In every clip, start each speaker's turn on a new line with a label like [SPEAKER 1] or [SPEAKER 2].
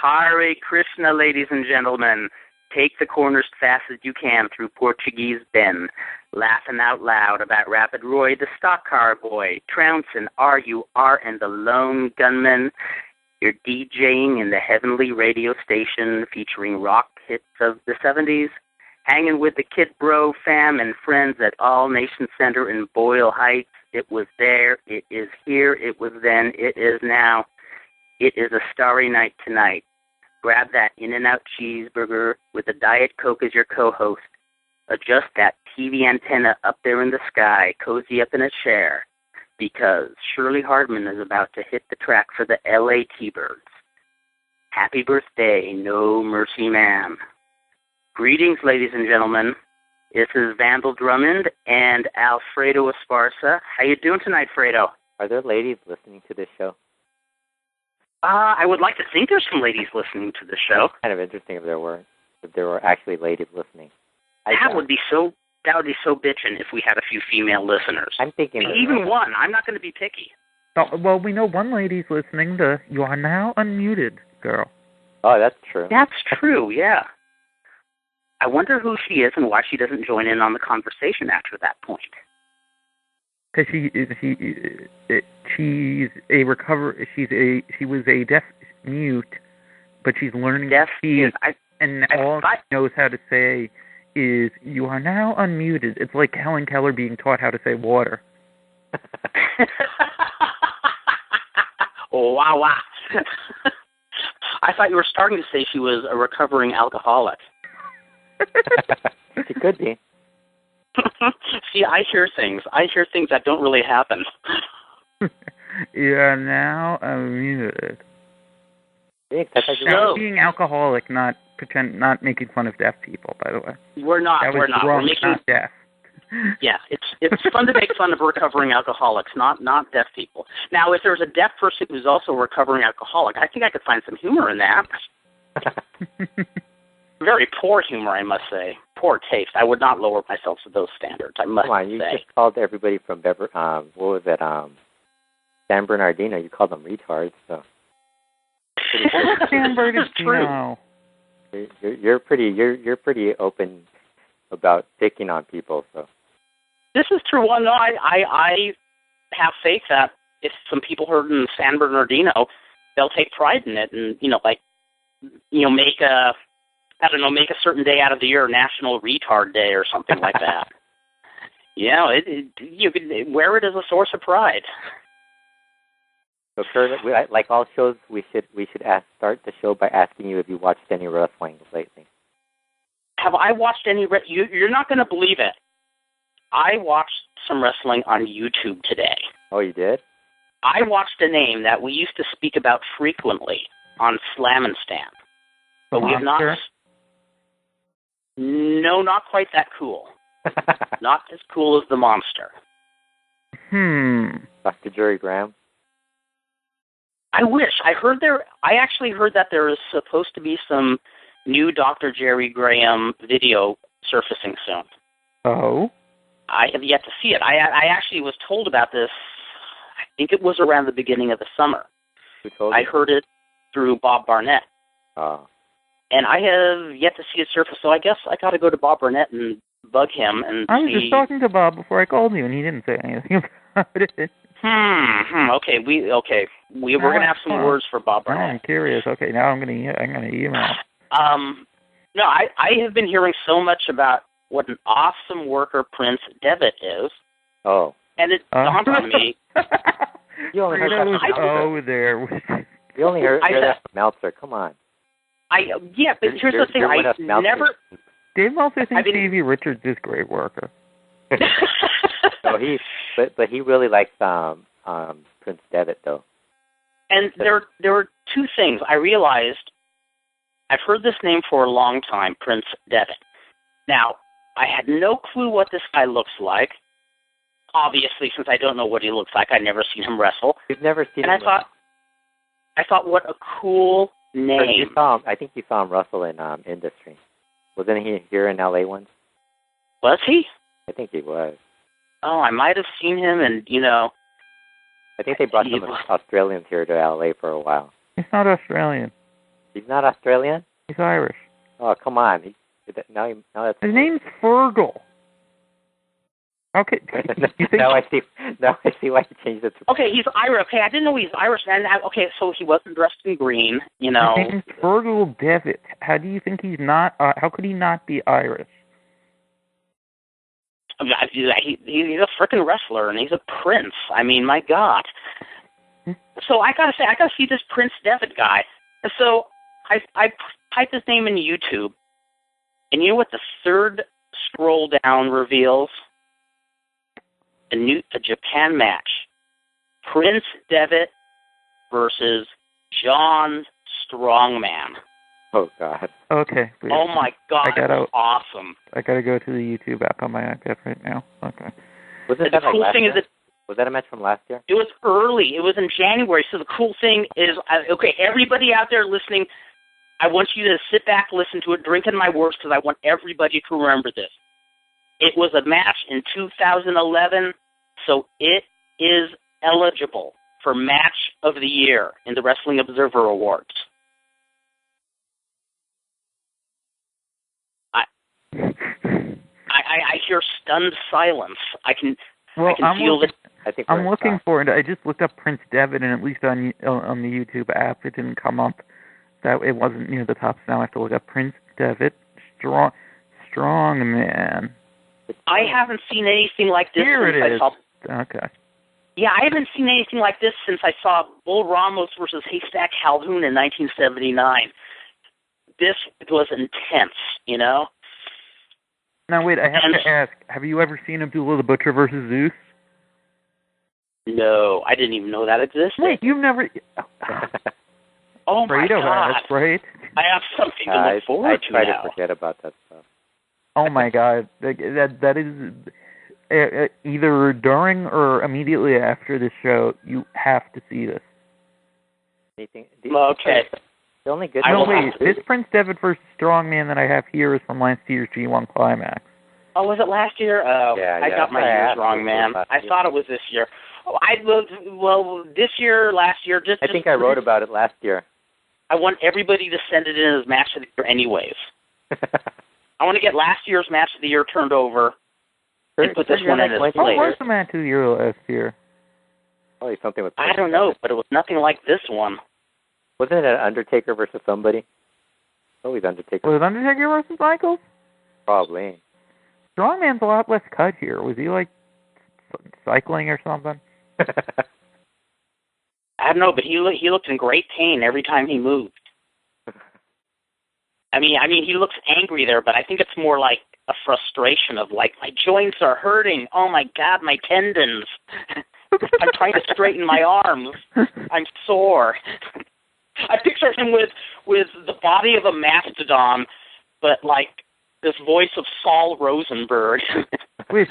[SPEAKER 1] Hare Krishna, ladies and gentlemen. Take the corners fast as you can through Portuguese Bend, laughing out loud about Rapid Roy, the stock car boy, trouncing RUR and the lone gunman. You're DJing in the heavenly radio station featuring rock hits of the 70s, hanging with the Kid Bro fam and friends at All Nation Center in Boyle Heights. It was there, it is here, it was then, it is now. It is a starry night tonight. Grab that In-N-Out cheeseburger with a Diet Coke as your co-host. Adjust that TV antenna up there in the sky. Cozy up in a chair. Because Shirley Hardman is about to hit the track for the L.A. T-Birds. Happy birthday, No Mercy Ma'am. Greetings, ladies and gentlemen. This is Vandal Drummond and Fredo Esparza. How you doing tonight, Fredo?
[SPEAKER 2] Are there ladies listening to this show?
[SPEAKER 1] I would like to think there's some ladies listening to the show.
[SPEAKER 2] Kind of interesting if there were actually ladies listening.
[SPEAKER 1] That would be so bitchin' if we had a few female listeners.
[SPEAKER 2] I'm thinking
[SPEAKER 1] even one. I'm not going to be picky.
[SPEAKER 3] Oh, well, we know one lady's listening to You Are Now Unmuted, girl.
[SPEAKER 2] Oh, that's true.
[SPEAKER 1] That's true, yeah. I wonder who she is and why she doesn't join in on the conversation after that point.
[SPEAKER 3] Because she was a deaf mute, but she's learning to speak, and all she knows how to say is "You are now unmuted." It's like Helen Keller being taught how to say water.
[SPEAKER 1] Oh, wow. I thought you were starting to say she was a recovering alcoholic.
[SPEAKER 2] She could be.
[SPEAKER 1] See, I hear things that don't really happen.
[SPEAKER 3] You are now unmuted.
[SPEAKER 1] No.
[SPEAKER 3] Being alcoholic, not making fun of deaf people, by the way.
[SPEAKER 1] We're not. We're making
[SPEAKER 3] not deaf.
[SPEAKER 1] Yeah, it's fun to make fun of recovering alcoholics, not deaf people. Now, if there's a deaf person who's also a recovering alcoholic, I think I could find some humor in that. Very poor humor, I must say. Poor taste. I would not lower myself to those standards, I must say.
[SPEAKER 2] Come on, you just called everybody from San Bernardino. You called them retards, so.
[SPEAKER 3] San Bernardino.
[SPEAKER 2] You're pretty open about picking on people, so.
[SPEAKER 1] This is true. Well, no, I have faith that if some people heard in San Bernardino, they'll take pride in it and, make a certain day out of the year National Retard Day or something like that. You could wear it as a source of pride.
[SPEAKER 2] So, Kurt, like all shows, we should start the show by asking you if you watched any wrestling lately.
[SPEAKER 1] Have I watched any? You're not going to believe it. I watched some wrestling on YouTube today.
[SPEAKER 2] Oh, you did?
[SPEAKER 1] I watched a name that we used to speak about frequently on Slammin. But we have not. No, not quite that cool. Not as cool as the Monster.
[SPEAKER 2] Dr. Jerry Graham?
[SPEAKER 1] I wish. I actually heard that there is supposed to be some new Dr. Jerry Graham video surfacing soon.
[SPEAKER 3] Oh?
[SPEAKER 1] I have yet to see it. I actually was told about this, I think it was around the beginning of the summer.
[SPEAKER 2] Who told you?
[SPEAKER 1] I heard it through Bob Barnett.
[SPEAKER 2] Oh. And
[SPEAKER 1] I have yet to see it surface, so I guess I got to go to Bob Barnett and bug him and
[SPEAKER 3] I was just talking to Bob before I called you, and he didn't say anything about it.
[SPEAKER 1] Okay, we're gonna have some words for Bob Barnett.
[SPEAKER 3] I'm curious. Okay, now I'm gonna email.
[SPEAKER 1] No, I have been hearing so much about what an awesome worker Prince Devitt is.
[SPEAKER 2] Oh.
[SPEAKER 1] And it dawned on me.
[SPEAKER 2] You only heard that.
[SPEAKER 3] There.
[SPEAKER 2] You only heard that from Meltzer. Come on.
[SPEAKER 1] But here's the thing. I never.
[SPEAKER 3] Dave Meltzer thinks Stevie Richards is a great worker.
[SPEAKER 2] No, but he really likes Prince Devitt though.
[SPEAKER 1] And there were two things I realized. I've heard this name for a long time, Prince Devitt. Now, I had no clue what this guy looks like. Obviously, since I don't know what he looks like, I've never seen him wrestle.
[SPEAKER 2] You've never seen him
[SPEAKER 1] wrestle. I thought, what a cool name.
[SPEAKER 2] I think you saw him wrestle in industry. Wasn't he here in LA once?
[SPEAKER 1] Was he?
[SPEAKER 2] I think he was.
[SPEAKER 1] Oh, I might have seen him, and
[SPEAKER 2] I think they brought some Australians here to LA for a while.
[SPEAKER 3] He's not Australian.
[SPEAKER 2] He's not Australian?
[SPEAKER 3] He's Irish.
[SPEAKER 2] Oh, come on. Now that's...
[SPEAKER 3] His name's Fergal. Okay. You think...
[SPEAKER 2] now I see why he changed it to...
[SPEAKER 1] Okay, he's Irish. Okay, I didn't know he's Irish. Okay, so he wasn't dressed in green, you know.
[SPEAKER 3] His name's Fredo Devitt. How do you think he's not... how could he not be Irish?
[SPEAKER 1] He's a frickin' wrestler, and he's a prince. I mean, my God. So I gotta see this Prince Devitt guy. And so I typed his name in YouTube, and you know what the third scroll down reveals? A Japan match. Prince Devitt versus John Strongman.
[SPEAKER 2] Oh, God.
[SPEAKER 3] Okay.
[SPEAKER 1] Oh, my God. That's awesome.
[SPEAKER 3] I got to go to the YouTube app on my iPad right now. Okay.
[SPEAKER 2] Was that a match from last year?
[SPEAKER 1] It was early. It was in January. So the cool thing is, okay, everybody out there listening, I want you to sit back, listen to it, drink in my words, because I want everybody to remember this. It was a match in 2011, so it is eligible for Match of the Year in the Wrestling Observer Awards. I hear stunned silence. I can feel it.
[SPEAKER 3] I'm looking for it. I just looked up Prince Devitt, and at least on the YouTube app, it didn't come up. That it wasn't near the top. So now I have to look up Prince Devitt, Strongman.
[SPEAKER 1] I haven't seen anything like this since I saw...
[SPEAKER 3] Okay.
[SPEAKER 1] Yeah, I haven't seen anything like this since I saw Bull Ramos versus Haystack Calhoun in 1979. This was intense, you know?
[SPEAKER 3] Now, wait, I have to ask, have you ever seen Abdullah the Butcher versus Zeus?
[SPEAKER 1] No, I didn't even know that existed.
[SPEAKER 3] Wait, you've never...
[SPEAKER 1] Oh, my
[SPEAKER 3] Fredo
[SPEAKER 1] God.
[SPEAKER 3] has, right?
[SPEAKER 1] I have something to look forward to now.
[SPEAKER 2] I try to forget about that stuff.
[SPEAKER 3] Oh, my God. That is... either during or immediately after this show, you have to see this.
[SPEAKER 1] Okay.
[SPEAKER 2] The only good...
[SPEAKER 3] No, wait. This Prince Devitt versus Strongman that I have here is from last year's G1 Climax.
[SPEAKER 1] Oh, was it last year? Oh,
[SPEAKER 2] yeah,
[SPEAKER 1] I got my years wrong, man. I thought it was this year. Oh, this year, last year.
[SPEAKER 2] I think I wrote about it last year.
[SPEAKER 1] I want everybody to send it in as Match of the Year anyways. I want to get last year's Match of the Year turned over and put this one in as later.
[SPEAKER 3] What was the Match of the Year last year?
[SPEAKER 2] Probably something with...
[SPEAKER 1] I don't know, but it was nothing like this one.
[SPEAKER 2] Wasn't it an Undertaker versus somebody? Always Undertaker.
[SPEAKER 3] Was it Undertaker versus Michaels?
[SPEAKER 2] Probably.
[SPEAKER 3] Strongman's a lot less cut here. Was he, like, cycling or something?
[SPEAKER 1] I don't know, but he looked in great pain every time he moved. I mean, he looks angry there, but I think it's more like a frustration of, like, my joints are hurting. Oh, my God, my tendons. I'm trying to straighten my arms. I'm sore. I picture him with the body of a mastodon, but, like, this voice of Saul Rosenberg.
[SPEAKER 3] Wait,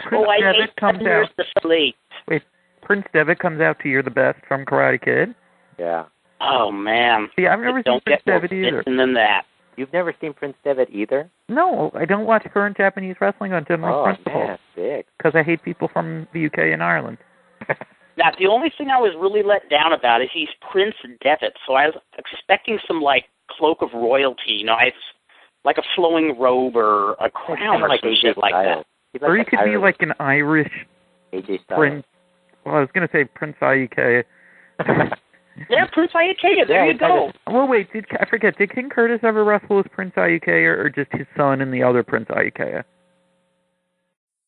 [SPEAKER 3] Prince Devitt comes out to You're the Best from Karate Kid?
[SPEAKER 2] Yeah.
[SPEAKER 1] Oh, man.
[SPEAKER 3] See, I've never seen Prince Devitt either.
[SPEAKER 1] Than that.
[SPEAKER 2] You've never seen Prince Devitt either?
[SPEAKER 3] No, I don't watch current Japanese wrestling on general principle.
[SPEAKER 2] Oh, man, sick.
[SPEAKER 3] Because I hate people from the UK and Ireland.
[SPEAKER 1] Now, the only thing I was really let down about is he's Prince Devitt, so I was expecting some, like, cloak of royalty, you know, like a flowing robe or a crown or some shit like that.
[SPEAKER 3] Or he could be like an Irish Prince. Well, I was going to say Prince Ayuke.
[SPEAKER 1] Yeah, Prince Ayuke, there you go.
[SPEAKER 3] Well, wait, I forget, did King Curtis ever wrestle as Prince Ayuke or just his son and the other Prince Ayuke?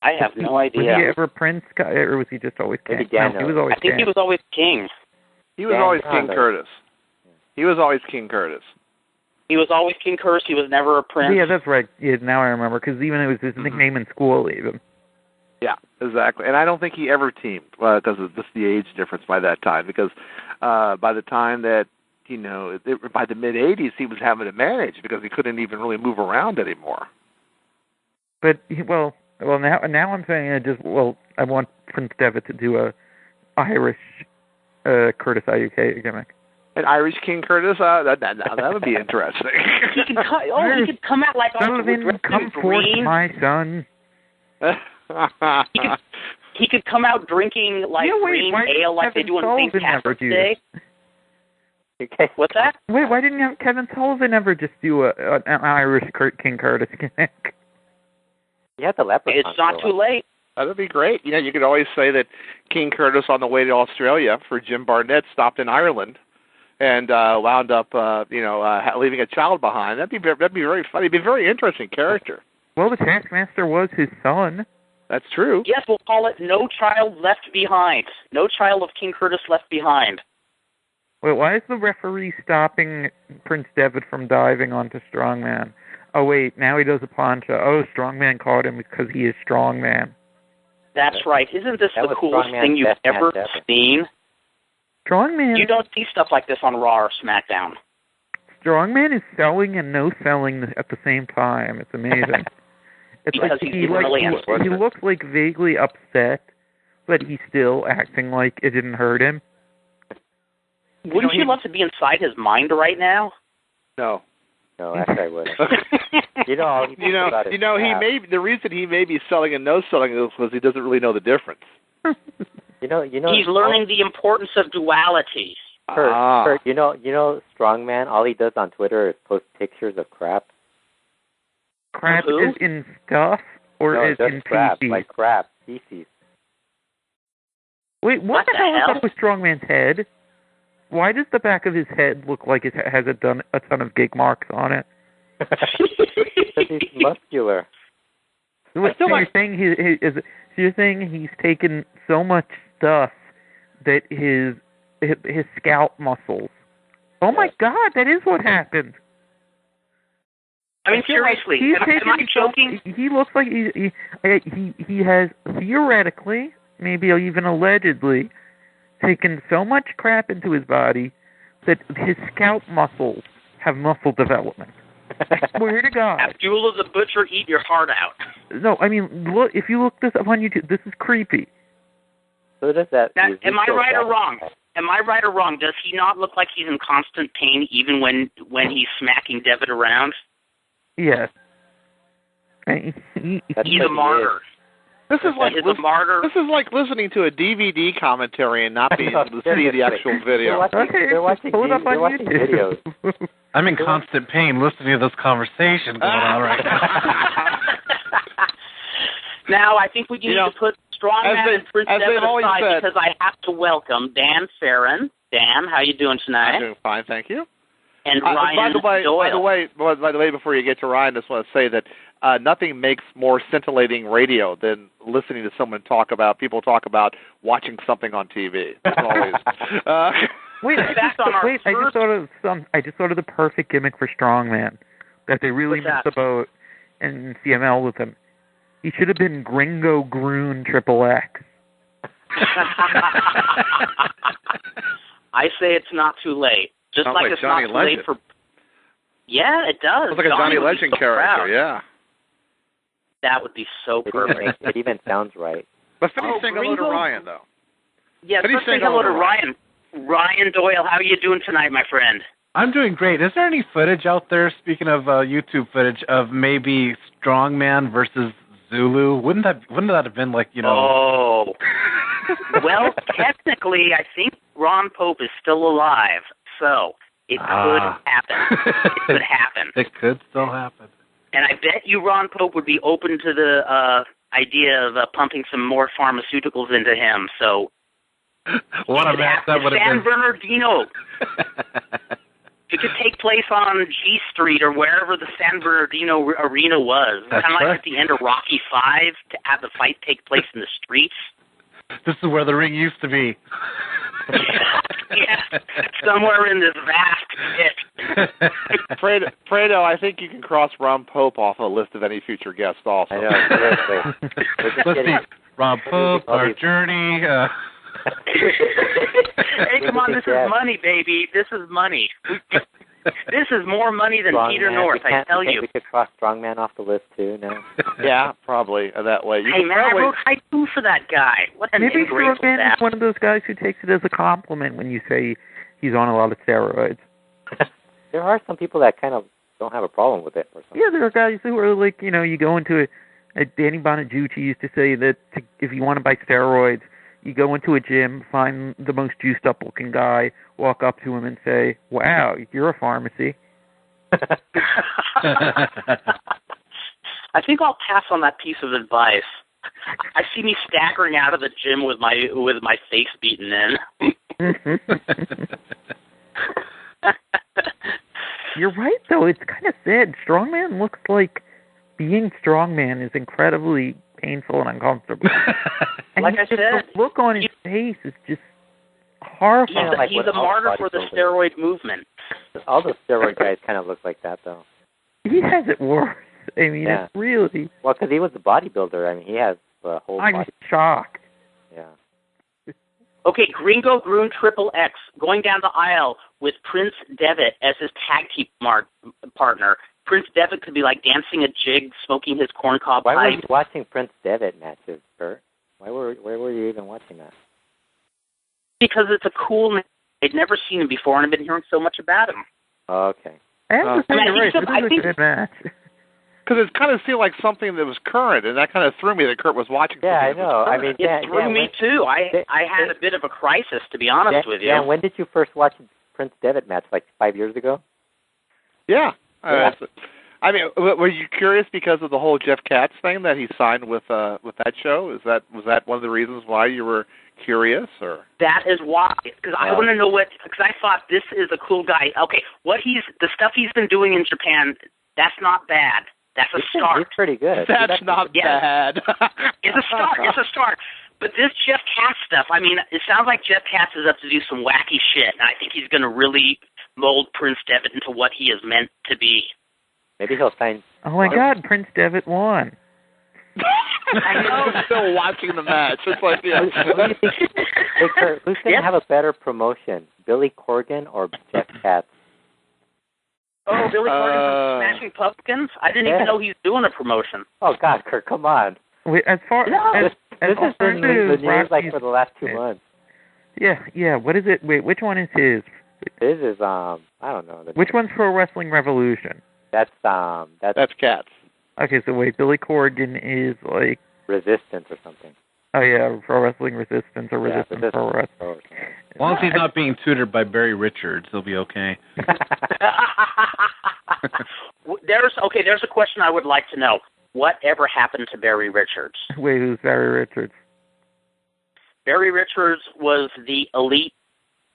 [SPEAKER 1] I have no idea.
[SPEAKER 3] Was he ever Prince, or was he just always King?
[SPEAKER 2] No,
[SPEAKER 3] he was always
[SPEAKER 1] I think
[SPEAKER 3] King.
[SPEAKER 1] He was always King.
[SPEAKER 4] He was always King Curtis. He was always King Curtis.
[SPEAKER 1] He was always King Curtis. He was never a prince.
[SPEAKER 3] Yeah, that's right. Yeah, now I remember, because even it was his nickname in school, even.
[SPEAKER 4] Yeah, exactly. And I don't think he ever teamed, because of just the age difference by that time. Because by the time that, you know, by the mid-'80s, he was having to manage because he couldn't even really move around anymore.
[SPEAKER 3] But, well, now I'm saying I want Prince Devitt to do a Irish Curtis Ayuke gimmick.
[SPEAKER 4] An Irish King Curtis? That would be interesting.
[SPEAKER 1] He could come out like
[SPEAKER 3] Sullivan, come forth, my son.
[SPEAKER 1] He could come out drinking like green ale like they do in St. Patrick's Day.
[SPEAKER 2] Okay.
[SPEAKER 1] What's that?
[SPEAKER 3] Wait, why didn't you have Kevin Sullivan ever just do an Irish King Curtis gimmick?
[SPEAKER 2] You had the leprechaun.
[SPEAKER 1] It's not too late.
[SPEAKER 4] That'd be great. You know, you could always say that King Curtis on the way to Australia for Jim Barnett stopped in Ireland and wound up, leaving a child behind. That'd be very funny. It'd be a very interesting character.
[SPEAKER 3] Well, the Taskmaster was his son.
[SPEAKER 4] That's true.
[SPEAKER 1] Yes, we'll call it No Child Left Behind. No Child of King Curtis Left Behind.
[SPEAKER 3] Wait, why is the referee stopping Prince Devitt from diving onto Strongman? Oh, wait, now he does a plancha. Oh, Strongman caught him because he is Strongman.
[SPEAKER 1] That's right. Isn't this the coolest thing you've ever seen?
[SPEAKER 3] Strongman.
[SPEAKER 1] You don't see stuff like this on Raw or SmackDown.
[SPEAKER 3] Strongman is selling and no selling at the same time. It's amazing. It's
[SPEAKER 1] because
[SPEAKER 3] like
[SPEAKER 1] he
[SPEAKER 3] looks like vaguely upset, but he's still acting like it didn't hurt him.
[SPEAKER 1] Wouldn't you love to be inside his mind right now?
[SPEAKER 4] No.
[SPEAKER 2] No, actually I wouldn't. The reason he may be selling and no selling is because he doesn't really know the difference. He's
[SPEAKER 1] learning the importance of duality.
[SPEAKER 2] Kurt, you know Strongman, all he does on Twitter is post pictures of crap.
[SPEAKER 3] Crap is in stuff or is in
[SPEAKER 2] crap,
[SPEAKER 3] feces?
[SPEAKER 2] like crap, feces.
[SPEAKER 3] Wait, what the hell is up with Strongman's head? Why does the back of his head look like it has a ton of gig marks on it?
[SPEAKER 2] Because he's muscular.
[SPEAKER 3] So you're saying he's taken so much stuff that his scalp muscles. Oh my God, that is what happened.
[SPEAKER 1] I mean, seriously, am I joking?
[SPEAKER 3] He looks like he has theoretically, maybe even allegedly, taken so much crap into his body that his scalp muscles have muscle development. I swear to God.
[SPEAKER 1] Abdullah the Butcher, eat your heart out.
[SPEAKER 3] No, I mean, look. If you look this up on YouTube, this is creepy.
[SPEAKER 2] So does that?
[SPEAKER 1] Am I right or wrong? Am I right or wrong? Does he not look like he's in constant pain even when he's smacking Devitt around?
[SPEAKER 3] Yes.
[SPEAKER 1] He's a martyr.
[SPEAKER 4] This is like listening to a DVD commentary and not being able to see the actual video.
[SPEAKER 2] They're watching videos.
[SPEAKER 5] I'm in constant pain listening to this conversation going on right now.
[SPEAKER 1] Now, I think we need to put Strongman and Prince Devitt aside because I have to welcome Dan Farren. Dan, how you doing tonight?
[SPEAKER 4] I'm doing fine, thank you.
[SPEAKER 1] And Ryan
[SPEAKER 4] Doyle. By the way, before you get to Ryan, I just want to say that nothing makes more scintillating radio than listening to people talk about watching something on TV. As always.
[SPEAKER 3] I just thought of the perfect gimmick for Strongman that they really missed about in CML with him. He should have been Gringo Groon XXX.
[SPEAKER 1] I say it's not too late. Just like it's
[SPEAKER 4] Johnny
[SPEAKER 1] not too
[SPEAKER 4] Legend.
[SPEAKER 1] late for... Yeah, it does.
[SPEAKER 4] It's like a Johnny Legend character, yeah.
[SPEAKER 1] That would be so perfect.
[SPEAKER 2] It even sounds right.
[SPEAKER 4] But finish saying hello to Ryan, though.
[SPEAKER 1] Yeah, let's say hello to Ryan. Ryan Doyle, how are you doing tonight, my friend?
[SPEAKER 5] I'm doing great. Is there any footage out there, speaking of YouTube footage, of maybe Strongman versus Zulu? Wouldn't that have been like,
[SPEAKER 1] Oh. Well, technically, I think Ron Pope is still alive, so it could happen. It could happen.
[SPEAKER 5] It could still happen.
[SPEAKER 1] And I bet you Ron Pope would be open to the idea of pumping some more pharmaceuticals into him, so...
[SPEAKER 5] What a match that would have been.
[SPEAKER 1] San Bernardino. It could take place on G Street or wherever the San Bernardino arena was. Kind of like at the end of Rocky V to have the fight take place in the streets.
[SPEAKER 5] This is where the ring used to be.
[SPEAKER 1] Yeah, somewhere in this vast
[SPEAKER 4] pit. Fredo, I think you can cross Ron Pope off a list of any future guests also.
[SPEAKER 2] I know,
[SPEAKER 5] Let's see. Ron Pope, Our Journey.
[SPEAKER 1] Hey, come on, this is money, baby. This is money. This is more money than Peter North, I tell you.
[SPEAKER 2] We could cross Strongman off the list, too, no?
[SPEAKER 4] Yeah, probably, that way.
[SPEAKER 1] Hey, man, I wrote haiku for that guy. What an
[SPEAKER 3] Maybe
[SPEAKER 1] ungrateful
[SPEAKER 3] Strongman is one of those guys who takes it as a compliment when you say he's on a lot of steroids.
[SPEAKER 2] There are some people that kind of don't have a problem with it or something.
[SPEAKER 3] Yeah, there are guys who are like, you go into Danny Bonaducci used to say that if you want to buy steroids, You go into a gym, find the most juiced up looking guy, walk up to him and say, "Wow, you're a pharmacy."
[SPEAKER 1] I think I'll pass on that piece of advice. I see me staggering out of the gym with my face beaten in.
[SPEAKER 3] You're right, though. It's kind of sad. Strongman looks like being strongman is incredibly painful and uncomfortable. And
[SPEAKER 1] like I said,
[SPEAKER 3] the look on his face is just horrifying.
[SPEAKER 1] He's a martyr for the steroid movement.
[SPEAKER 2] All those steroid guys kind of look like that, though.
[SPEAKER 3] He has it worse. I mean,
[SPEAKER 2] Yeah.
[SPEAKER 3] it's really...
[SPEAKER 2] Well, because he was a bodybuilder. I mean, he has a whole
[SPEAKER 3] I'm
[SPEAKER 2] body.
[SPEAKER 3] shocked.
[SPEAKER 2] Yeah.
[SPEAKER 1] Okay, Gringo Groon Triple X going down the aisle with Prince Devitt as his tag team partner. Prince Devitt could be like dancing a jig, smoking his corncob
[SPEAKER 2] Why were
[SPEAKER 1] pipe.
[SPEAKER 2] you watching Prince Devitt matches, Bert? Why were you even watching that?
[SPEAKER 1] Because it's a cool name. I'd never seen him before, and I've been hearing so much about him.
[SPEAKER 2] Oh, okay.
[SPEAKER 3] I have to say, you're right. This is a good match.
[SPEAKER 4] Because it kind of seemed like something that was current, and that kind of threw me that Kurt was watching.
[SPEAKER 2] Yeah, I
[SPEAKER 4] something that
[SPEAKER 2] know.
[SPEAKER 4] was
[SPEAKER 2] I
[SPEAKER 4] current.
[SPEAKER 2] mean,
[SPEAKER 1] It threw me too. I had a bit of a crisis, to be honest with you.
[SPEAKER 2] Yeah, when did you first watch Prince Devitt match? Like 5 years ago?
[SPEAKER 4] Yeah.
[SPEAKER 2] Yeah.
[SPEAKER 4] I mean, were you curious because of the whole Jeff Katz thing that he signed with that show? Was that one of the reasons why you were curious, or?
[SPEAKER 1] That is why, because I want to know because I thought this is a cool guy. Okay, the stuff he's been doing in Japan, that's not bad. That's a start.
[SPEAKER 2] He's pretty good.
[SPEAKER 4] That's not bad.
[SPEAKER 1] It's a start. It's a start. But this Jeff Katz stuff, I mean, it sounds like Jeff Katz is up to do some wacky shit, and I think he's going to really mold Prince Devitt into what he is meant to be.
[SPEAKER 2] Maybe he'll sign.
[SPEAKER 3] Oh my God, Prince Devitt won.
[SPEAKER 4] I know. I'm still watching the match. It's like, yeah.
[SPEAKER 2] Who do you think? Hey, Kurt, who's going to have a better promotion, Billy Corgan or Jeff Katz?
[SPEAKER 1] Oh, Billy Corgan from Smashing Pumpkins? I didn't even know he's doing a promotion.
[SPEAKER 2] Oh God, Kurt, come on.
[SPEAKER 3] Wait, as far as
[SPEAKER 2] This has been the news like
[SPEAKER 3] Rocky's-
[SPEAKER 2] for the last 2 months.
[SPEAKER 3] Yeah. What is it? Wait, which one is his?
[SPEAKER 2] This is I don't know.
[SPEAKER 3] Which one's Pro Wrestling Revolution?
[SPEAKER 2] That's
[SPEAKER 4] Katz.
[SPEAKER 3] Okay, so wait, Billy Corgan is like...
[SPEAKER 2] Resistance or something.
[SPEAKER 3] Oh yeah, Pro Wrestling Resistance or
[SPEAKER 2] Yeah,
[SPEAKER 3] Resistance Pro Wrestling.
[SPEAKER 5] As long as he's not being tutored by Barry Richards, he'll be okay.
[SPEAKER 1] There's a question I would like to know. Whatever happened to Barry Richards?
[SPEAKER 3] Wait, who's Barry Richards?
[SPEAKER 1] Barry Richards was the elite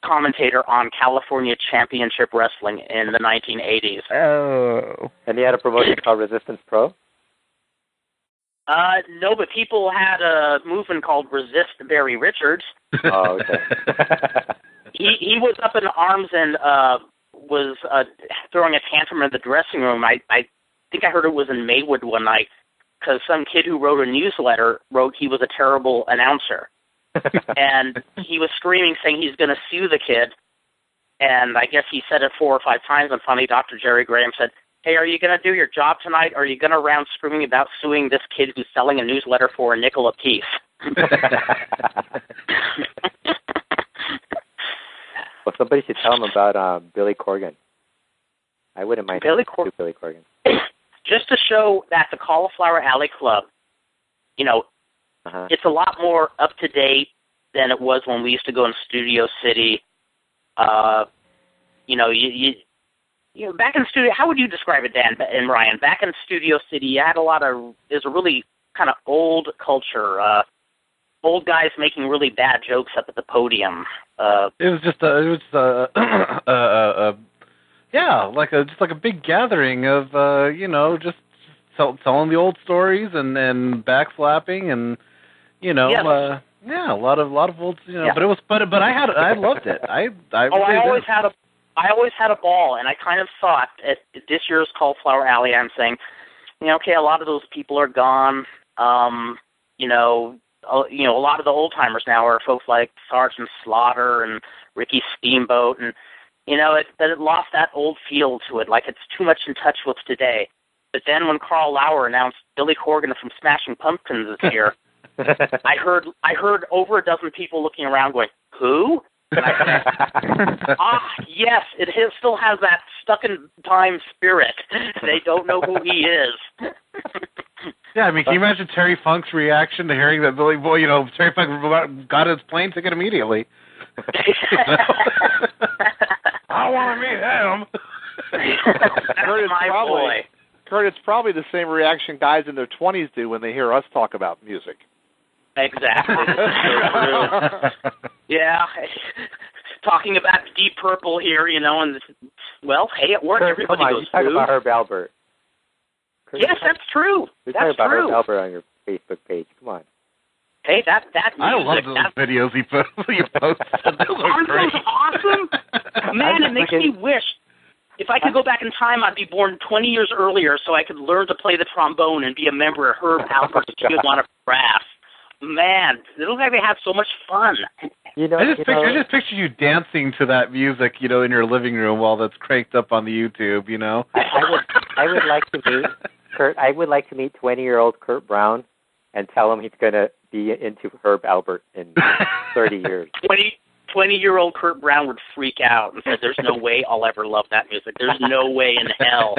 [SPEAKER 1] commentator on California Championship Wrestling in the 1980s.
[SPEAKER 3] Oh.
[SPEAKER 2] And he had a promotion called Resistance Pro?
[SPEAKER 1] No, but people had a movement called Resist Barry Richards.
[SPEAKER 2] Oh, okay.
[SPEAKER 1] He was up in arms and was throwing a tantrum in the dressing room. I think I heard it was in Maywood one night because some kid who wrote a newsletter wrote he was a terrible announcer. And he was screaming, saying he's going to sue the kid. And I guess he said it 4 or 5 times, and finally Dr. Jerry Graham said, "Hey, are you going to do your job tonight, or are you going to around screaming about suing this kid who's selling a newsletter for a nickel a piece?"
[SPEAKER 2] Well, somebody should tell him about Billy Corgan. I wouldn't mind
[SPEAKER 1] Billy
[SPEAKER 2] Corgan.
[SPEAKER 1] Just to show that the Cauliflower Alley Club, it's a lot more up to date than it was when we used to go in Studio City. You back in studio. How would you describe it, Dan and Ryan? Back in Studio City, you had there's a really kind of old culture. Old guys making really bad jokes up at the podium.
[SPEAKER 5] It was like a big gathering of just telling the old stories and backslapping and
[SPEAKER 1] Yes.
[SPEAKER 5] a lot of old but I loved it. I
[SPEAKER 1] always had a ball, and I kind of thought at this year's Cauliflower Alley, I'm saying, okay, a lot of those people are gone. A lot of the old timers now are folks like Sergeant Slaughter and Ricky Steamboat, and it lost that old feel to it, like it's too much in touch with today. But then when Carl Lauer announced Billy Corgan from Smashing Pumpkins is here, I heard over a dozen people looking around going, "Who?" And I said, yes, it still has that stuck-in-time spirit. They don't know who he is.
[SPEAKER 5] Yeah, I mean, can you imagine Terry Funk's reaction to hearing that Billy Boy, Terry Funk got his plane ticket immediately. I want to meet him.
[SPEAKER 1] That's my boy.
[SPEAKER 4] Kurt, it's probably the same reaction guys in their 20s do when they hear us talk about music.
[SPEAKER 1] Exactly. Yeah. Talking about Deep Purple here, and well, hey, at work
[SPEAKER 2] Kurt,
[SPEAKER 1] everybody
[SPEAKER 2] come on,
[SPEAKER 1] goes
[SPEAKER 2] you talk
[SPEAKER 1] through.
[SPEAKER 2] about Herb Alpert. Kurt,
[SPEAKER 1] Yes, that's true.
[SPEAKER 2] You
[SPEAKER 1] That's
[SPEAKER 2] talk about
[SPEAKER 1] true.
[SPEAKER 2] Herb Alpert on your Facebook page. Come on.
[SPEAKER 1] Hey, that
[SPEAKER 5] I
[SPEAKER 1] music,
[SPEAKER 5] love those videos he posts.
[SPEAKER 1] Aren't those awesome? Man, it makes me wish. If I could go back in time, I'd be born 20 years earlier so I could learn to play the trombone and be a member of Herb Alpert's Tijuana Brass. Man, it looks like they have so much fun.
[SPEAKER 5] I just picture you dancing to that music, in your living room while that's cranked up on the YouTube,
[SPEAKER 2] I would like to meet Kurt. I would like to meet 20-year-old Kurt Brown and tell him he's going to be into Herb Alpert in 30 years.
[SPEAKER 1] 20-year-old Kurt Brown would freak out and say, "There's no way I'll ever love that music. There's no way in hell."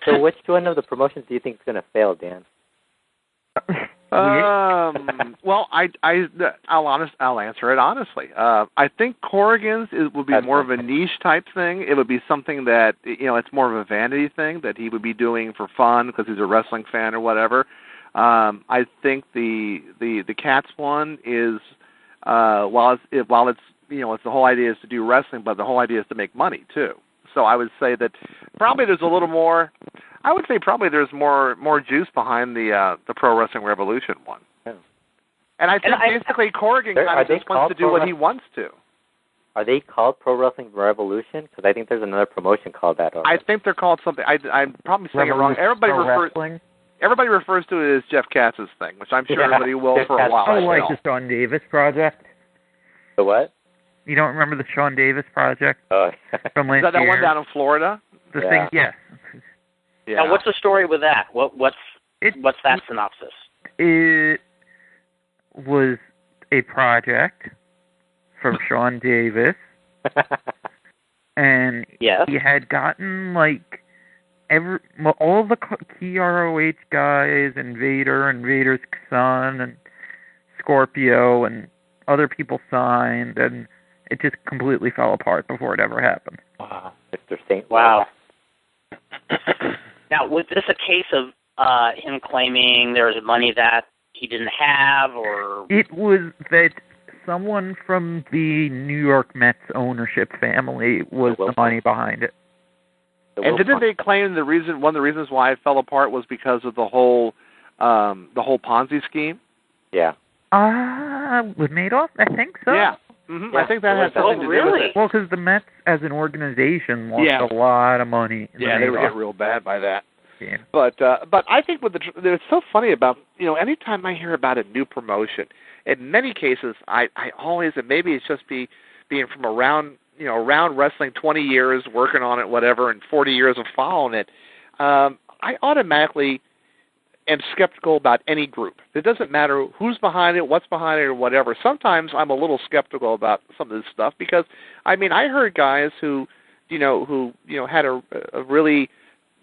[SPEAKER 2] So which one of the promotions do you think is going to fail, Dan?
[SPEAKER 4] Well, I'll answer it honestly. I think Corrigan's would be more of a niche type thing. It would be something that it's more of a vanity thing that he would be doing for fun because he's a wrestling fan or whatever. I think the Cats one is while it's it's the whole idea is to do wrestling, but the whole idea is to make money too. So I would say that probably there's a little more. I would say probably there's more juice behind the Pro Wrestling Revolution one.
[SPEAKER 2] Yeah.
[SPEAKER 4] And I think basically Corrigan kind of just wants to do what he wants to.
[SPEAKER 2] Are they called Pro Wrestling Revolution? Because I think there's another promotion called that already.
[SPEAKER 4] I think they're called something. I'm probably saying it wrong. Everybody refers to it as Jeff Katz's thing, which I'm sure everybody will for a while.
[SPEAKER 3] Oh, like the Sean Davis project?
[SPEAKER 2] The what?
[SPEAKER 3] You don't remember the Sean Davis project from last year?
[SPEAKER 4] Is that one down in Florida?
[SPEAKER 3] The thing, yes.
[SPEAKER 1] Yeah. Now, what's the story with that? What's that synopsis?
[SPEAKER 3] It was a project from Sean Davis, and he had gotten all the key ROH guys, and Vader's son, and Scorpio, and other people signed, and it just completely fell apart before it ever happened.
[SPEAKER 2] Wow, Mr. Saint.
[SPEAKER 1] Wow. Now, was this a case of him claiming there was money that he didn't have, or? It
[SPEAKER 3] was that someone from the New York Mets ownership family was the money behind it.
[SPEAKER 4] And didn't they claim one of the reasons why it fell apart was because of the whole Ponzi scheme?
[SPEAKER 2] Yeah.
[SPEAKER 3] With Madoff? I think so.
[SPEAKER 4] Yeah. Mm-hmm. Yeah. I think that has something to do with it.
[SPEAKER 3] Well, because the Mets as an organization lost a lot of money.
[SPEAKER 4] They would get real bad by that.
[SPEAKER 3] Yeah.
[SPEAKER 4] But I think it's so funny about anytime I hear about a new promotion, in many cases I always, and maybe it's just being from around wrestling 20 years working on it, whatever, and 40 years of following it, I automatically am skeptical about any group. It doesn't matter who's behind it, what's behind it, or whatever. Sometimes I'm a little skeptical about some of this stuff because, I heard guys who had a really,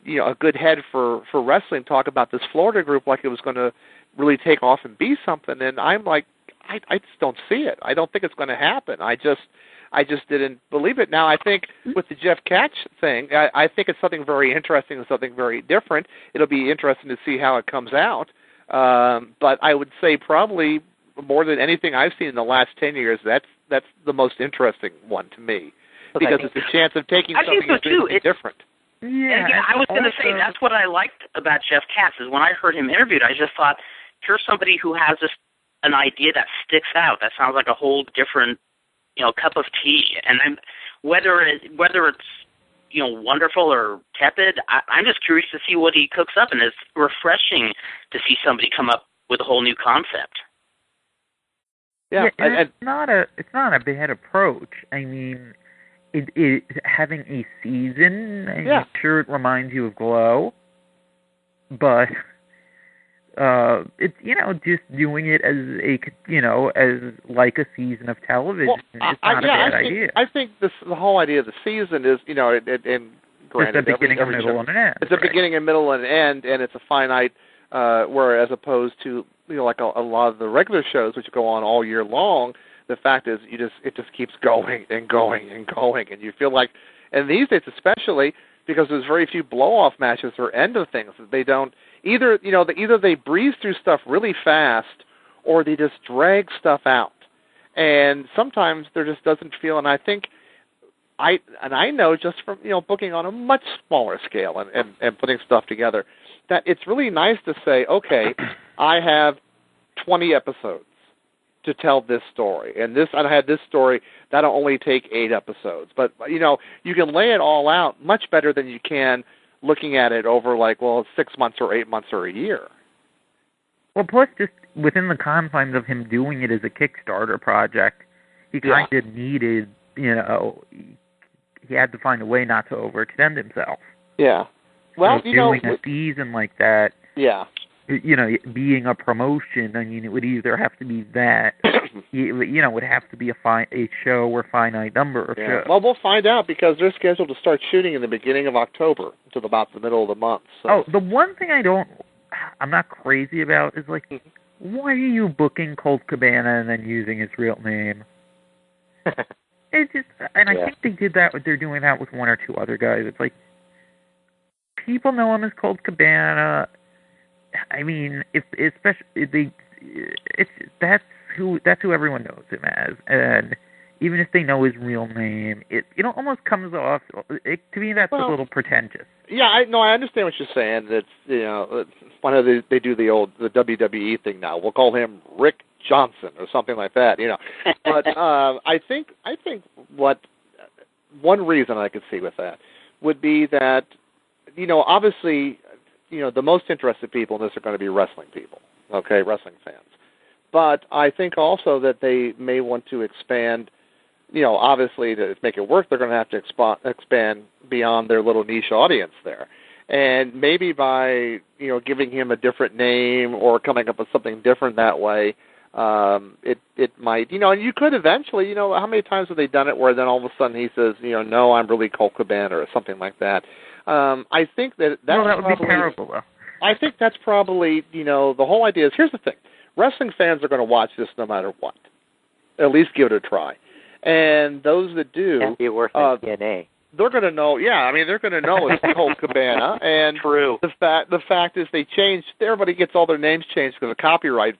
[SPEAKER 4] a good head for wrestling talk about this Florida group like it was going to really take off and be something, and I'm like, I just don't see it. I don't think it's going to happen. I just didn't believe it. Now, I think with the Jeff Katz thing, I think it's something very interesting and something very different. It'll be interesting to see how it comes out. But I would say probably more than anything I've seen in the last 10 years, that's the most interesting one to me. Because it's a chance of taking something completely different.
[SPEAKER 1] Yeah, I was going to say that's what I liked about Jeff Katz is when I heard him interviewed, I just thought, here's somebody who has an idea that sticks out. That sounds like a whole different cup of tea, and whether it's wonderful or tepid, I'm just curious to see what he cooks up, and it's refreshing to see somebody come up with a whole new concept.
[SPEAKER 3] Yeah, it's not a bad approach. I mean, it having a season, I'm sure it reminds you of Glow, but it's just doing it as as like a season of television. It's not a bad idea.
[SPEAKER 4] I think the whole idea of the season is and granted,
[SPEAKER 3] it's a beginning, a middle, and an end.
[SPEAKER 4] It's a beginning, a middle, and an end, and it's a finite. Where as opposed to like a lot of the regular shows which go on all year long, the fact is it just keeps going and going and going, and you feel like, and these days especially because there's very few blow-off matches or end of things. They don't either they breeze through stuff really fast or they just drag stuff out, and sometimes there just doesn't feel. And I think I know just from booking on a much smaller scale and putting stuff together, that it's really nice to say, okay, I have 20 episodes to tell this story, and I had this story that'll only take 8 episodes. But you can lay it all out much better than you can looking at it over 6 months or 8 months or a year.
[SPEAKER 3] Well, plus just within the confines of him doing it as a Kickstarter project, he kind of needed, he had to find a way not to overextend himself.
[SPEAKER 4] Yeah. Well,
[SPEAKER 3] doing a season like that.
[SPEAKER 4] Yeah.
[SPEAKER 3] Being a promotion, I mean, it would either have to be that, it would have to be a show or finite number of shows.
[SPEAKER 4] Well, we'll find out because they're scheduled to start shooting in the beginning of October until about the middle of the month. So.
[SPEAKER 3] Oh, the one thing I'm not crazy about is why are you booking Colt Cabana and then using his real name? It's just, and I think they did that. They're doing that with one or two other guys. It's like people know him as Colt Cabana. I mean, that's who everyone knows him as, and even if they know his real name, it almost comes off. To me, that's a little pretentious.
[SPEAKER 4] Yeah, I understand what you're saying. It's one of they do the WWE thing now. We'll call him Rick Johnson or something like that. But I think what one reason I could see with that would be that obviously the most interested people in this are going to be wrestling people, okay, wrestling fans. But I think also that they may want to expand. Obviously to make it work, they're going to have to expand beyond their little niche audience there. And maybe by, giving him a different name or coming up with something different that way, it might, and you could eventually, how many times have they done it where then all of a sudden he says, no, I'm really Colt Cabana or something like that. I think that
[SPEAKER 3] would be terrible, though.
[SPEAKER 4] I think that's probably, the whole idea is, here's the thing. Wrestling fans are going to watch this no matter what. At least give it a try. And those that do,
[SPEAKER 2] can't be worse than TNA.
[SPEAKER 4] They're going to know. Yeah, I mean, they're going to know it's Colt Cabana. And
[SPEAKER 1] true.
[SPEAKER 4] The fact is, they changed. Everybody gets all their names changed because of copyright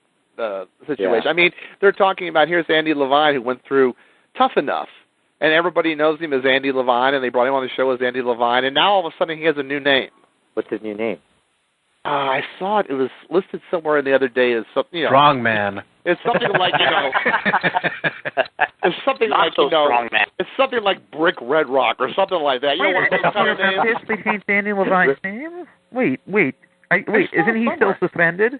[SPEAKER 4] situation.
[SPEAKER 2] Yeah.
[SPEAKER 4] I mean, they're talking about here's Andy Levine who went through Tough Enough, and everybody knows him as Andy Levine, and they brought him on the show as Andy Levine, and now all of a sudden he has a new name.
[SPEAKER 2] What's his new name?
[SPEAKER 4] I saw it. It was listed somewhere the other day as something.
[SPEAKER 5] Strong Man.
[SPEAKER 4] It's something like it's something
[SPEAKER 1] Not
[SPEAKER 4] like
[SPEAKER 1] so strong, man.
[SPEAKER 4] It's something like Brick Red Rock or something like that.
[SPEAKER 3] Wait, they changed Andy Levine's name? Wait, isn't he still suspended?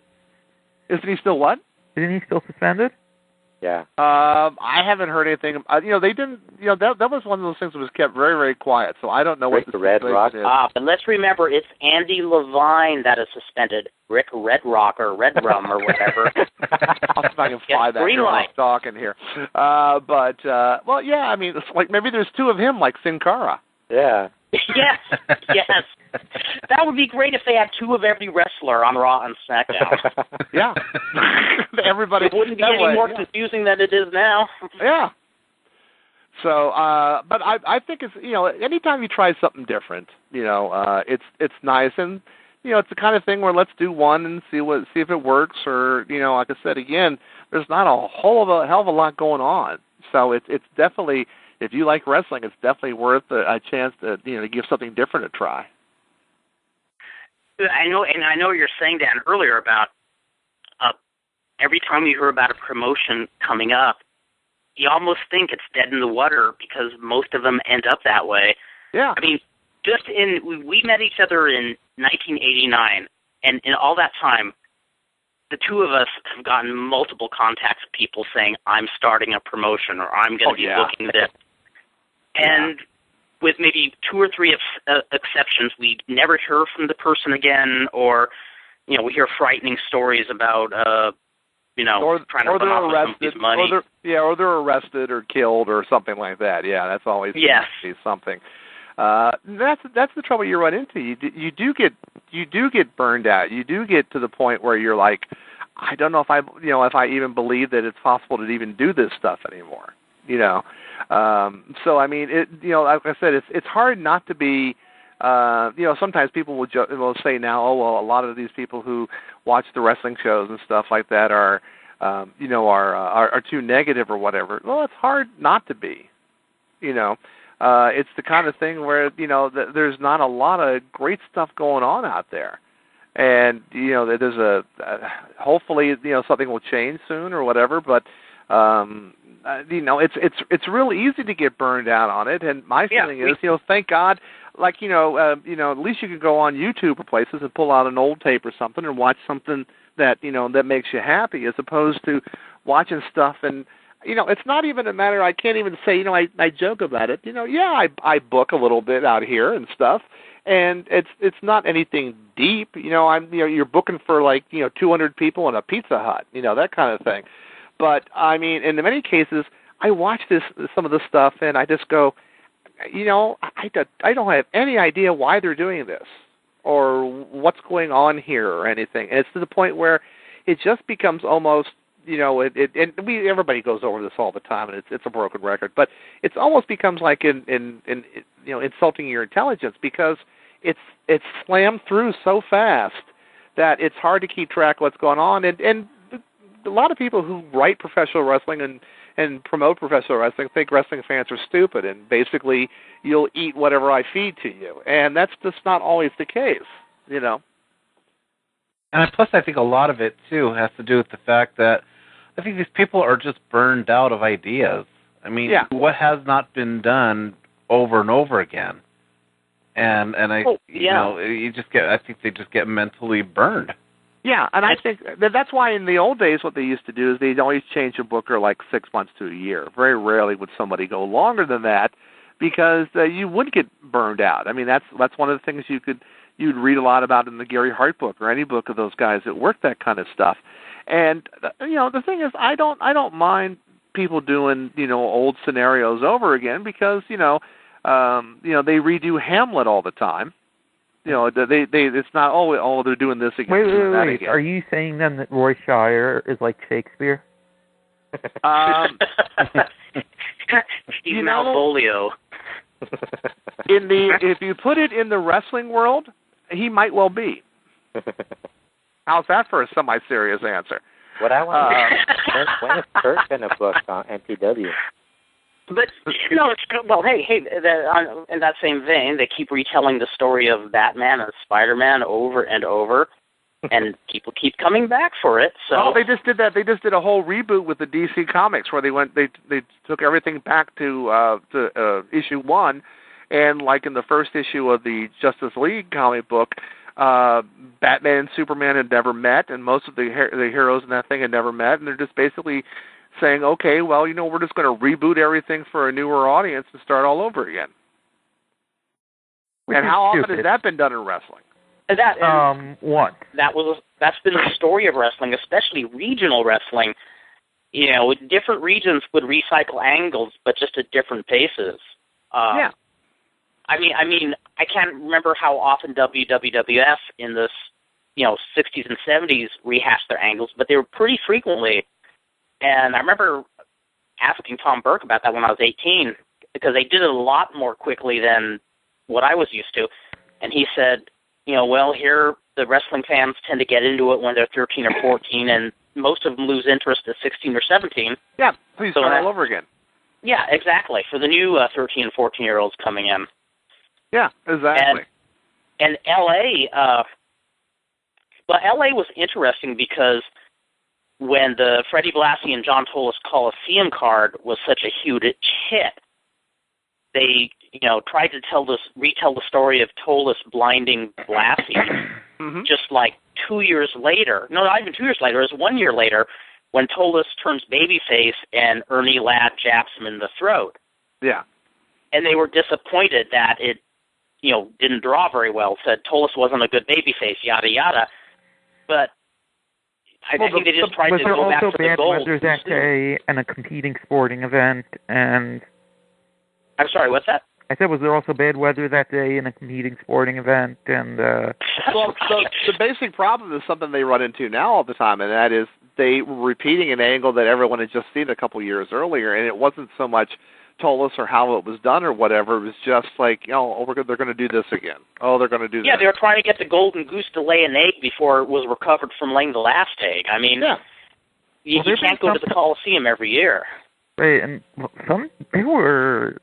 [SPEAKER 4] Isn't he still what?
[SPEAKER 3] Isn't he still suspended?
[SPEAKER 2] Yeah.
[SPEAKER 4] I haven't heard anything. They didn't. That was one of those things that was kept very, very quiet. So I don't know what the
[SPEAKER 2] Red Rock
[SPEAKER 4] is.
[SPEAKER 1] But let's remember, it's Andy Levine that is suspended. Rick Red Rock or Red Rum or whatever.
[SPEAKER 4] I'll see if I can fly that
[SPEAKER 1] green light.
[SPEAKER 4] talking here. Well, yeah. I mean, it's like maybe there's two of him, like Sin Cara.
[SPEAKER 2] Yeah.
[SPEAKER 1] Yes. That would be great if they had two of every wrestler on Raw and SmackDown.
[SPEAKER 4] Yeah. Everybody.
[SPEAKER 1] It wouldn't be any more confusing than it is now.
[SPEAKER 4] Yeah. So, but I think it's anytime you try something different, it's nice, and it's the kind of thing where let's do one and see if it works, or like I said again, there's not a hell of a lot going on, so it's definitely. If you like wrestling, it's definitely worth a chance to give something different a try.
[SPEAKER 1] I know what you're saying, Dan, earlier about every time you hear about a promotion coming up, you almost think it's dead in the water because most of them end up that way.
[SPEAKER 4] Yeah.
[SPEAKER 1] I mean, we met each other in 1989, and in all that time, the two of us have gotten multiple contacts of people saying, I'm starting a promotion or I'm going to be booking this. And with maybe 2 or 3 exceptions, we never hear from the person again, or we hear frightening stories about, trying to run off with somebody's money.
[SPEAKER 4] Or they're arrested or killed or something like that. Yeah, that's always something. That's the trouble you run into. You do get burned out. You do get to the point where you're like, I don't know if I even believe that it's possible to even do this stuff anymore. So I mean, like I said, it's hard not to be. Sometimes people will say now, oh well, a lot of these people who watch the wrestling shows and stuff like that are too negative or whatever. Well, it's hard not to be. It's the kind of thing where there's not a lot of great stuff going on out there, and there's hopefully something will change soon or whatever. But it's really easy to get burned out on it. And my feeling is, thank God, like at least you can go on YouTube or places and pull out an old tape or something and watch something that that makes you happy, as opposed to watching stuff and. It's not even a matter. I can't even say. I joke about it. I book a little bit out here and stuff, and it's not anything deep. You're booking for 200 people in a Pizza Hut. That kind of thing. But I mean, in many cases, I watch some of this stuff, and I just go, I don't have any idea why they're doing this or what's going on here or anything. And it's to the point where it just becomes almost. Everybody goes over this all the time, and it's a broken record. But it almost becomes like insulting your intelligence, because it's slammed through so fast that it's hard to keep track of what's going on. And a lot of people who write professional wrestling and promote professional wrestling think wrestling fans are stupid, and basically you'll eat whatever I feed to you, and that's just not always the case,
[SPEAKER 5] And plus, I think a lot of it too has to do with the fact that I think these people are just burned out of ideas. I mean, what has not been done over and over again, and I think they just get mentally burned.
[SPEAKER 4] Yeah, and I think that's why in the old days what they used to do is they'd always change a booker 6 months to a year. Very rarely would somebody go longer than that, because you would get burned out. I mean, that's one of the things you'd read a lot about in the Gary Hart book or any book of those guys that work that kind of stuff. And the thing is, I don't mind people doing old scenarios over again, because they redo Hamlet all the time. It's not they're doing this again.
[SPEAKER 3] Wait.
[SPEAKER 4] Again.
[SPEAKER 3] Are you saying then that Roy Shire is like Shakespeare?
[SPEAKER 1] He's Malvolio.
[SPEAKER 4] If you put it in the wrestling world, he might well be. How's that for a semi-serious answer?
[SPEAKER 2] What I want to know, when is Kurt going to book on MPW?
[SPEAKER 1] But in that same vein, they keep retelling the story of Batman and Spider-Man over and over, and people keep coming back for it. So
[SPEAKER 4] they just did that. They just did a whole reboot with the DC Comics, where they took everything back to issue 1, and in the first issue of the Justice League comic book, Batman and Superman had never met, and most of the heroes in that thing had never met, and they're just basically saying, okay, well, we're just going to reboot everything for a newer audience and start all over again. And how often has that been done in wrestling?
[SPEAKER 3] Once.
[SPEAKER 1] That's been the story of wrestling, especially regional wrestling. Different regions would recycle angles, but just at different paces.
[SPEAKER 4] Yeah.
[SPEAKER 1] I mean, I can't remember how often WWF in the 60s and 70s rehashed their angles, but they were pretty frequently. And I remember asking Tom Burke about that when I was 18, because they did it a lot more quickly than what I was used to. And he said, here the wrestling fans tend to get into it when they're 13 or 14, and most of them lose interest at 16 or 17.
[SPEAKER 4] Yeah, please start all over again.
[SPEAKER 1] Yeah, exactly, for the new 13 and 14-year-olds coming in.
[SPEAKER 4] Yeah, exactly.
[SPEAKER 1] And L.A., L.A. was interesting because when the Freddie Blassie and John Tolos Coliseum card was such a huge hit, they, tried to retell the story of Tolos blinding Blassie just 2 years later. No, not even 2 years later. It was 1 year later when Tolos turns babyface and Ernie Ladd jabs him in the throat.
[SPEAKER 4] Yeah.
[SPEAKER 1] And they were disappointed that it, didn't draw very well, said Tolos wasn't a good babyface, yada, yada. But I think they just tried to go back to the gold.
[SPEAKER 3] Was there also bad weather that day and a competing sporting event? And
[SPEAKER 1] I'm sorry, what's that?
[SPEAKER 3] I said, was there also bad weather that day in a competing sporting event? And
[SPEAKER 4] well, the basic problem is something they run into now all the time, and that is they were repeating an angle that everyone had just seen a couple years earlier, and it wasn't so much told us or how it was done or whatever. It was just like, they're going to do this again. Oh, they're going to do this.
[SPEAKER 1] Yeah, they were trying to get the golden goose to lay an egg before it was recovered from laying the last egg. I mean, you can't go to the Coliseum every year.
[SPEAKER 3] Right, and there were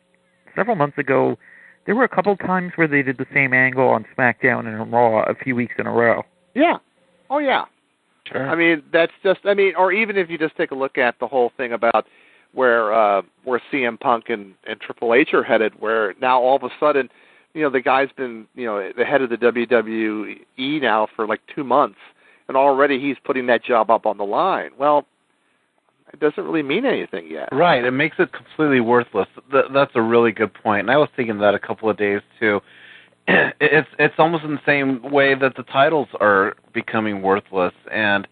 [SPEAKER 3] several months ago, there were a couple times where they did the same angle on SmackDown and Raw a few weeks in a row.
[SPEAKER 4] Yeah. Oh, yeah.
[SPEAKER 5] Sure.
[SPEAKER 4] I mean, that's just, or even if you just take a look at the whole thing about where CM Punk and Triple H are headed, where now all of a sudden, the guy's been, the head of the WWE now for like 2 months, and already he's putting that job up on the line. Well, it doesn't really mean anything yet.
[SPEAKER 5] Right. It makes it completely worthless. That's a really good point. And I was thinking that a couple of days, too. It's almost in the same way that the titles are becoming worthless. And,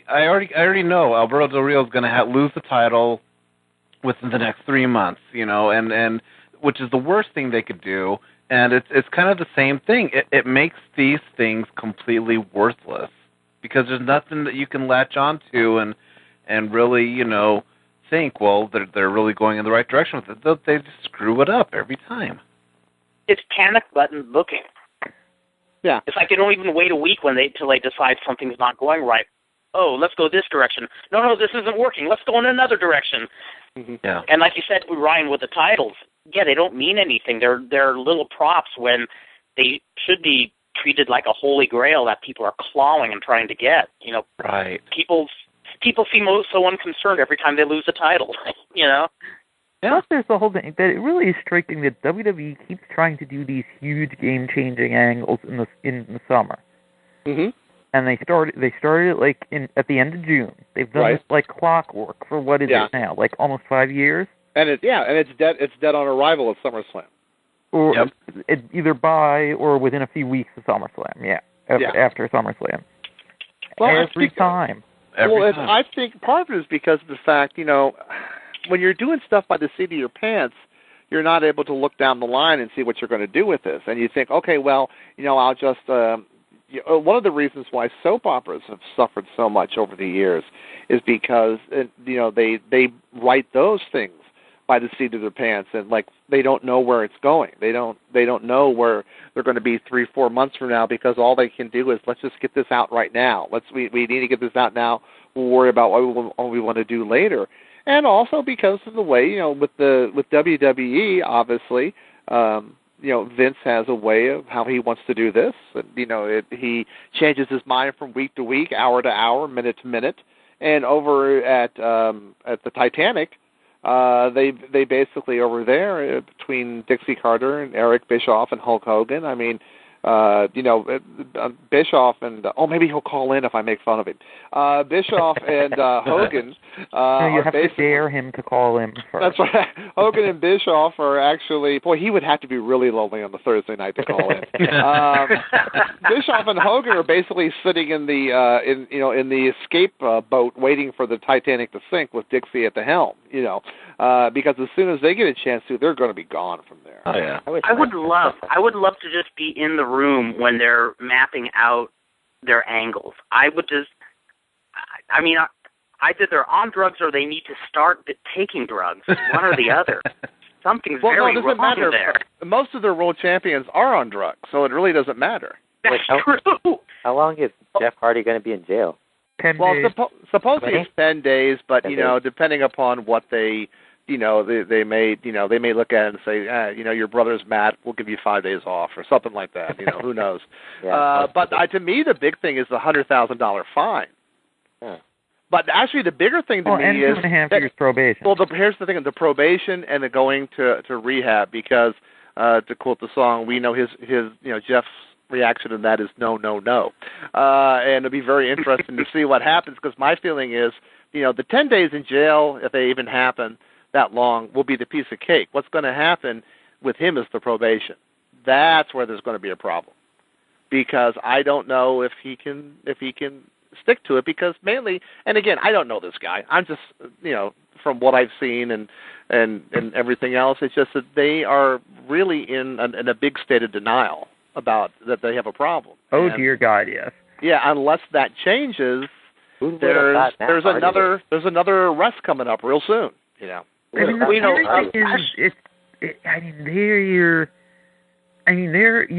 [SPEAKER 5] I already know Alberto Del Rio is going to lose the title within the next 3 months, and which is the worst thing they could do. And it's kind of the same thing. It makes these things completely worthless because there's nothing that you can latch onto and really, think, well, they're really going in the right direction with it. They just screw it up every time.
[SPEAKER 1] It's panic button booking.
[SPEAKER 4] Yeah.
[SPEAKER 1] It's like they don't even wait a week till they decide something's not going right. Oh, let's go this direction. No, this isn't working. Let's go in another direction.
[SPEAKER 4] Mm-hmm.
[SPEAKER 5] Yeah.
[SPEAKER 1] And like you said, Ryan, with the titles, they don't mean anything. They're little props when they should be treated like a holy grail that people are clawing and trying to get.
[SPEAKER 5] Right.
[SPEAKER 1] People seem so unconcerned every time they lose a title.
[SPEAKER 3] Yeah. Plus, there's the whole thing that it really is striking that WWE keeps trying to do these huge game-changing angles in the summer.
[SPEAKER 4] Mm-hmm.
[SPEAKER 3] And they started it at the end of June. They've done this like clockwork for what is it now, like almost 5 years.
[SPEAKER 4] And it's dead. It's dead on arrival at SummerSlam.
[SPEAKER 3] Or either by or within a few weeks of SummerSlam. Yeah. After SummerSlam.
[SPEAKER 4] Well,
[SPEAKER 3] every time.
[SPEAKER 4] I think part of it is because of the fact, when you're doing stuff by the seat of your pants, you're not able to look down the line and see what you're going to do with this. And you think, okay, well, I'll just. One of the reasons why soap operas have suffered so much over the years is because they write those things by the seat of their pants, and like they don't know where it's going. They don't know where they're going to be 3-4 months from now, because all they can do is, let's just get this out right now. We need to get this out now. We'll worry about what we want to do later. And also because of the way, with WWE, obviously, Vince has a way of how he wants to do this. He changes his mind from week to week, hour to hour, minute to minute. And over at the Titanic, they basically over there between Dixie Carter and Eric Bischoff and Hulk Hogan. I mean, Bischoff and maybe he'll call in if I make fun of him. Bischoff and Hogan.
[SPEAKER 3] You have to dare him to call in first.
[SPEAKER 4] That's right. Hogan and Bischoff are actually. Boy, he would have to be really lonely on the Thursday night to call in. Bischoff and Hogan are basically sitting in the in the escape boat waiting for the Titanic to sink with Dixie at the helm. Because as soon as they get a chance to, they're going to be gone from there.
[SPEAKER 5] Oh yeah.
[SPEAKER 1] I would love to just be in the room when they're mapping out their angles. Either they're on drugs or they need to start taking drugs, one or the other. Something's very wrong there.
[SPEAKER 4] Most of their world champions are on drugs, so it really doesn't matter.
[SPEAKER 1] That's true.
[SPEAKER 2] How long is Jeff Hardy going to be in jail?
[SPEAKER 3] 10 days.
[SPEAKER 4] Supposedly it's 10 days, but depending upon what they they may look at it and say, your brother's Matt, we'll give you 5 days off or something like that. Who knows? But to me, the big thing is the $100,000 fine.
[SPEAKER 2] Yeah.
[SPEAKER 4] But actually, the bigger thing to me is
[SPEAKER 3] 2.5 years probation.
[SPEAKER 4] Well, here's the thing: the probation and the going to rehab. Because to quote the song, we know his Jeff's reaction to that is no, no, no. And it'll be very interesting to see what happens. Because my feeling is, the 10 days in jail, if they even happen that long, will be the piece of cake. What's going to happen with him is the probation. That's where there's going to be a problem. because I don't know if he can stick to it, because mainly, and again, I don't know this guy. I'm just, from what I've seen and everything else, it's just that they are really in a big state of denial about that they have a problem.
[SPEAKER 3] Oh, dear God, yes.
[SPEAKER 4] Yeah, unless that changes, there's another arrest coming up real soon.
[SPEAKER 3] You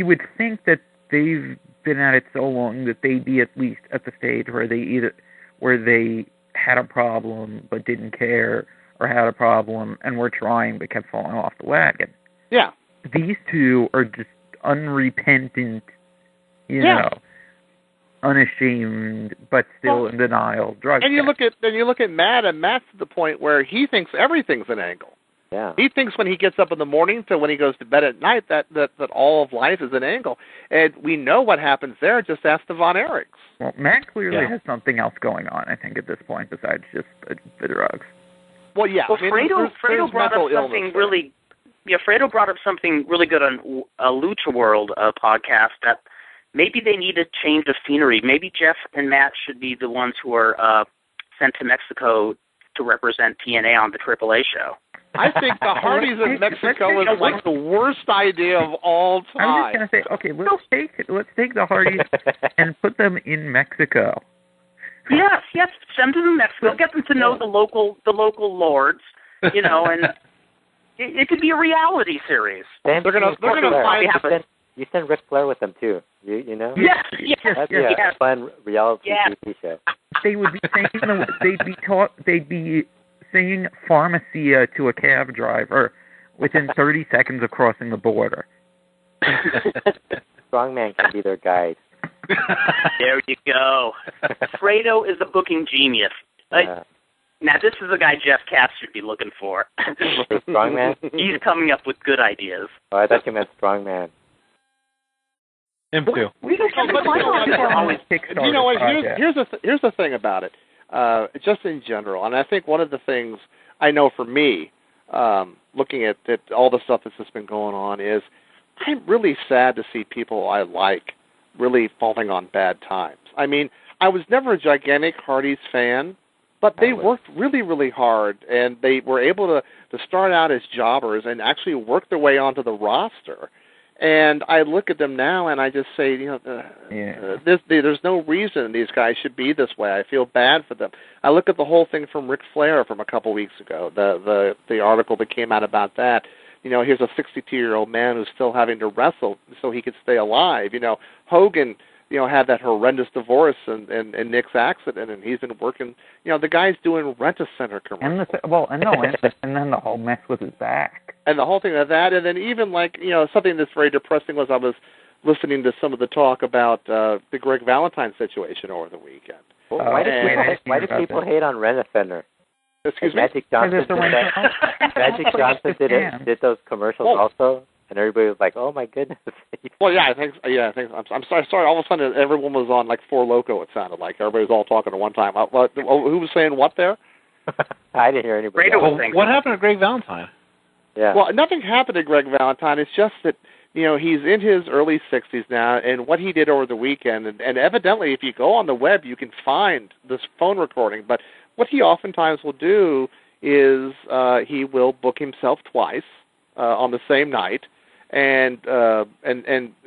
[SPEAKER 3] would think that they've been at it so long that they'd be at least at the stage where they had a problem but didn't care, or had a problem and were trying but kept falling off the wagon.
[SPEAKER 4] Yeah.
[SPEAKER 3] These two are just unrepentant, unashamed but still in denial drug.
[SPEAKER 4] And you look at Matt, and Matt's to the point where he thinks everything's an angle.
[SPEAKER 2] Yeah.
[SPEAKER 4] He thinks when he gets up in the morning to when he goes to bed at night that all of life is an angle. And we know what happens there. Just ask the Von Erichs.
[SPEAKER 3] Well, Matt clearly has something else going on, I think, at this point, besides just the drugs.
[SPEAKER 4] Well, yeah.
[SPEAKER 1] Well, Fredo brought up something really... Yeah, Fredo brought up something really good on a LuchaWorld podcast, that maybe they need a change of scenery. Maybe Jeff and Matt should be the ones who are sent to Mexico to represent TNA on the AAA show.
[SPEAKER 4] I think the Hardys in Mexico is like the worst idea of all time.
[SPEAKER 3] I was just going to say, okay, let's take the Hardys and put them in Mexico.
[SPEAKER 1] Yes, send them to Mexico. Get them to know the local lords, and it could be a reality series.
[SPEAKER 2] They're gonna find. You send Ric Flair with them too. You know.
[SPEAKER 1] Yes.
[SPEAKER 2] That'd be a fun reality TV show.
[SPEAKER 3] They would be saying they'd be saying pharmacia to a cab driver within 30 seconds of crossing the border.
[SPEAKER 2] Strongman can be their guide.
[SPEAKER 1] There you go. Fredo is a booking genius. Now, this is a guy Jeff Cass should be looking for.
[SPEAKER 2] Strongman?
[SPEAKER 1] He's coming up with good ideas.
[SPEAKER 2] Oh, I thought you meant Strongman.
[SPEAKER 5] Him too.
[SPEAKER 1] We don't get
[SPEAKER 4] You know what? Here's the thing about it. Just in general, and I think one of the things I know for me, looking at all the stuff that's just been going on, is I'm really sad to see people I like really falling on bad times. I mean, I was never a gigantic Hardys fan, but they worked really, really hard, and they were able to start out as jobbers and actually work their way onto the roster. And I look at them now, and I just say, there's no reason these guys should be this way. I feel bad for them. I look at the whole thing from Ric Flair from a couple weeks ago, the article that came out about that. Here's a 62-year-old man who's still having to wrestle so he could stay alive. Hogan, had that horrendous divorce and Nick's accident, and he's been working. The guy's doing Rent-A-Center commercials.
[SPEAKER 3] And then the whole mess with his back.
[SPEAKER 4] And the whole thing of that, and then even something that's very depressing was I was listening to some of the talk about the Greg Valentine situation over the weekend.
[SPEAKER 2] Well, why do people hate on Rent-A-Center?
[SPEAKER 4] Excuse me?
[SPEAKER 2] Magic Johnson did those commercials also, and everybody was like, "Oh my goodness!"
[SPEAKER 4] Well, I think. I'm sorry. All of a sudden, everyone was on like Four Loko. It sounded like everybody was all talking at one time. Who was saying what there?
[SPEAKER 2] I didn't hear anybody.
[SPEAKER 5] What happened to Greg Valentine?
[SPEAKER 4] Yeah. Well, nothing happened to Greg Valentine. It's just that he's in his early 60s now, and what he did over the weekend, and evidently, if you go on the web, you can find this phone recording. But what he oftentimes will do is he will book himself twice on the same night, and